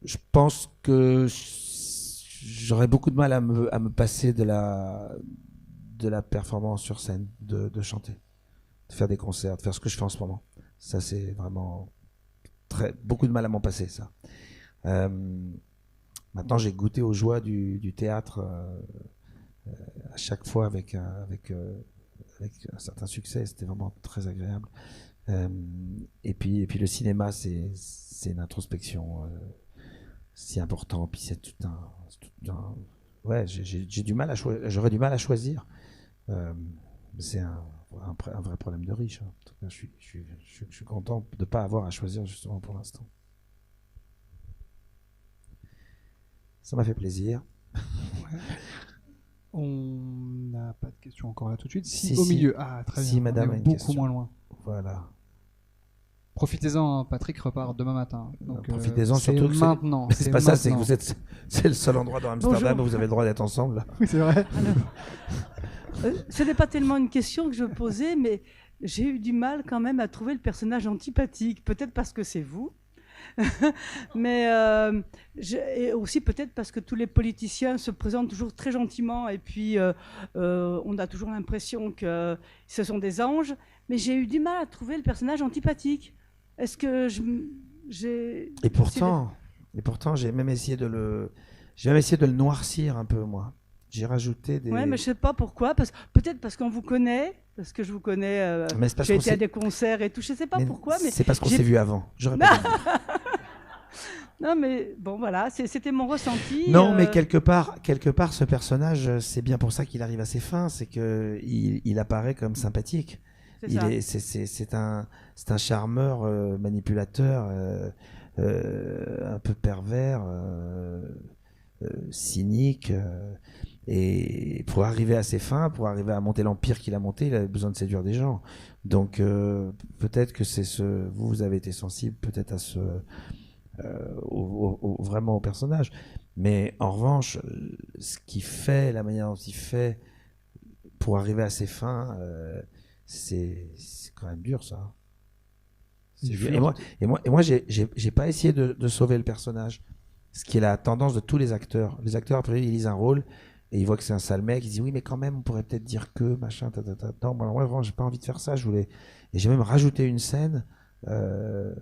Je pense que j'aurais beaucoup de mal à me passer de la performance sur scène, de chanter, de faire des concerts, de faire ce que je fais en ce moment. Ça, c'est vraiment beaucoup de mal à m'en passer, ça. Maintenant, j'ai goûté aux joies du théâtre à chaque fois avec un certain succès. C'était vraiment très agréable. Et puis le cinéma, c'est une introspection si important. Puis c'est tout un ouais, j'ai du mal à choisir. J'aurais du mal à choisir. C'est un vrai problème de riche. En tout cas, je suis content de ne pas avoir à choisir justement pour l'instant. Ça m'a fait plaisir. On n'a pas de questions encore là tout de suite. Si, Au milieu. Ah, très bien. Si madame on a est une beaucoup question. moins loin. Voilà. Profitez-en, hein, Patrick repart demain matin. Donc, profitez-en surtout que maintenant. c'est pas ça, c'est que c'est le seul endroit dans Amsterdam où vous avez le droit d'être ensemble. Là. Oui, c'est vrai. Ce n'est pas tellement une question que je posais, mais j'ai eu du mal quand même à trouver le personnage antipathique. Peut-être parce que c'est vous. Mais et aussi peut-être parce que tous les politiciens se présentent toujours très gentiment et puis on a toujours l'impression que ce sont des anges. Mais j'ai eu du mal à trouver le personnage antipathique. Est-ce que j'ai... Et pourtant, j'ai même essayé de le noircir un peu, moi. J'ai rajouté des... Ouais, mais je sais pas pourquoi. Peut-être parce qu'on vous connaît, parce que je vous connais. J'ai été à des concerts et tout. Je sais pas pourquoi, mais c'est parce qu'on s'est vu avant. J'aurais pas dû. Non, mais bon, voilà, c'était mon ressenti. Non, mais quelque part, ce personnage, c'est bien pour ça qu'il arrive à ses fins, c'est que il apparaît comme sympathique. C'est un charmeur, manipulateur, un peu pervers, cynique. Et pour arriver à ses fins, pour arriver à monter l'empire qu'il a monté, il avait besoin de séduire des gens. Donc peut-être que vous avez été sensible peut-être à vraiment au personnage. Mais en revanche, ce qu'il fait, la manière dont il fait pour arriver à ses fins, c'est quand même dur, ça. Et moi, j'ai pas essayé de sauver le personnage. Ce qui est la tendance de tous les acteurs. Les acteurs, après, ils lisent un rôle et ils voient que c'est un sale mec. Ils disent oui, mais quand même, on pourrait peut-être dire que machin. Non, moi, vraiment, j'ai pas envie de faire ça. Et j'ai même rajouté une scène.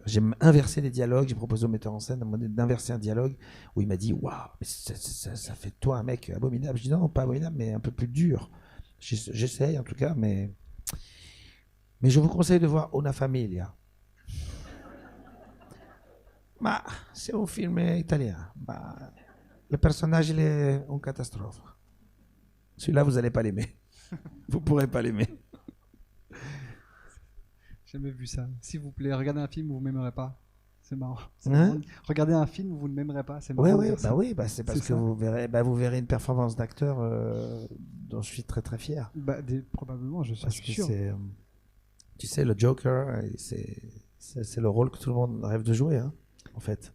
J'ai inversé les dialogues. J'ai proposé au metteur en scène d'inverser un dialogue où il m'a dit waouh, ça fait de toi un mec abominable. Je dis non, pas abominable, mais un peu plus dur. J'essaye en tout cas, mais je vous conseille de voir Una Famiglia. C'est un film italien. Le personnage, il est une catastrophe. Celui-là, vous n'allez pas l'aimer. Vous ne pourrez pas l'aimer. J'ai jamais vu ça. S'il vous plaît, regardez un film où vous ne m'aimerez pas. C'est marrant. Hein? Regardez un film où vous ne m'aimerez pas. C'est marrant. C'est parce que vous verrez une performance d'acteur dont je suis très très fier. Probablement, je suis sûr. Tu sais, le Joker, c'est le rôle que tout le monde rêve de jouer, hein, en fait.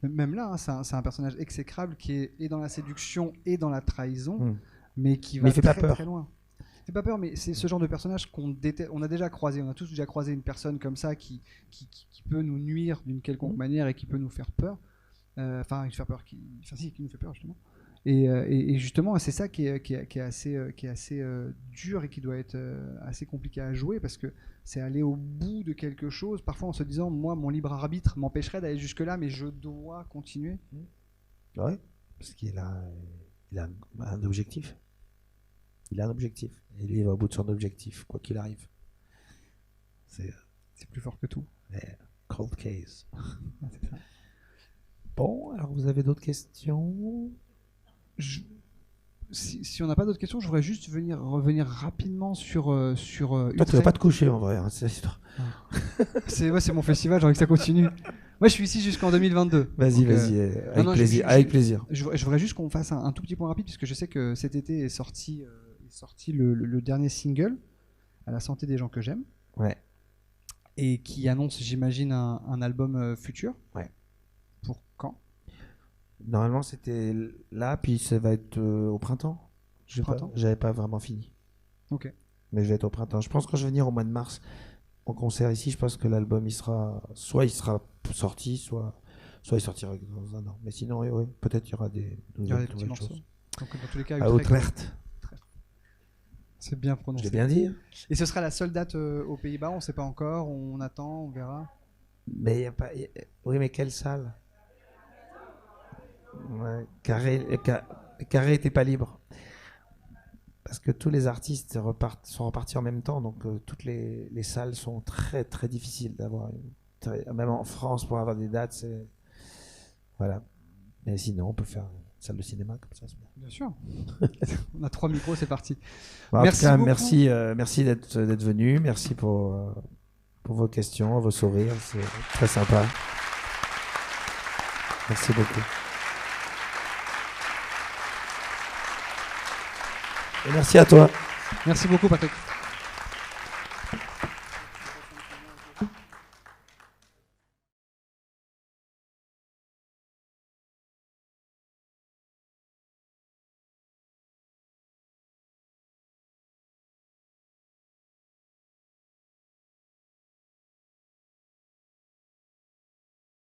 Même là, hein, c'est un personnage exécrable qui est dans la séduction et dans la trahison, mais qui va très loin. Il fait pas peur, mais c'est ce genre de personnage qu'on déteste. On a déjà croisé, on a tous déjà croisé une personne comme ça qui peut nous nuire d'une quelconque manière et qui peut nous faire peur. Enfin, qui nous fait peur justement. Et justement, c'est ça qui est assez dur et qui doit être assez compliqué à jouer parce que c'est aller au bout de quelque chose, parfois en se disant, moi, mon libre arbitre m'empêcherait d'aller jusque-là, mais je dois continuer. Oui, parce qu'il a un objectif. Il a un objectif. Et lui, il va au bout de son objectif, quoi qu'il arrive. C'est plus fort que tout. Cold case. Bon, alors vous avez d'autres questions? Si on n'a pas d'autres questions, je voudrais juste revenir rapidement sur Toi, Utrecht. tu vas pas te coucher en vrai, hein, c'est l'histoire. C'est mon festival, j'ai envie que ça continue. Moi, je suis ici jusqu'en 2022. Vas-y, Donc, vas-y, avec non, plaisir. Avec plaisir. Je voudrais juste qu'on fasse un tout petit point rapide, puisque je sais que cet été est sorti le dernier single, À la santé des gens que j'aime. Ouais. Et qui annonce, j'imagine, un album futur. Ouais. Pour quand? Normalement, c'était là, puis ça va être au printemps. J'avais pas vraiment fini. Ok. Mais je vais être au printemps. Je pense que quand je vais venir au mois de mars en concert ici, je pense que l'album il sera sorti, soit il sortira dans un an. Mais sinon, oui, peut-être il y aura des nouvelles choses. Donc dans tous les cas, à Utrecht. C'est bien prononcé. Je l'ai bien dit. Et ce sera la seule date aux Pays-Bas, on ne sait pas encore, on attend, on verra. Mais y a pas. Oui, mais quelle salle? Ouais, Carré était pas libre. Parce que tous les artistes sont repartis en même temps, donc toutes les salles sont très très difficiles d'avoir. Même en France, pour avoir des dates, c'est. Voilà. Mais sinon, on peut faire une salle de cinéma comme ça. Bien sûr. On a 3 micros, c'est parti. Bon, merci en tout cas, merci d'être venu. Merci pour vos questions, vos sourires. C'est très sympa. Merci beaucoup. Et merci à toi. Merci beaucoup, Patrick.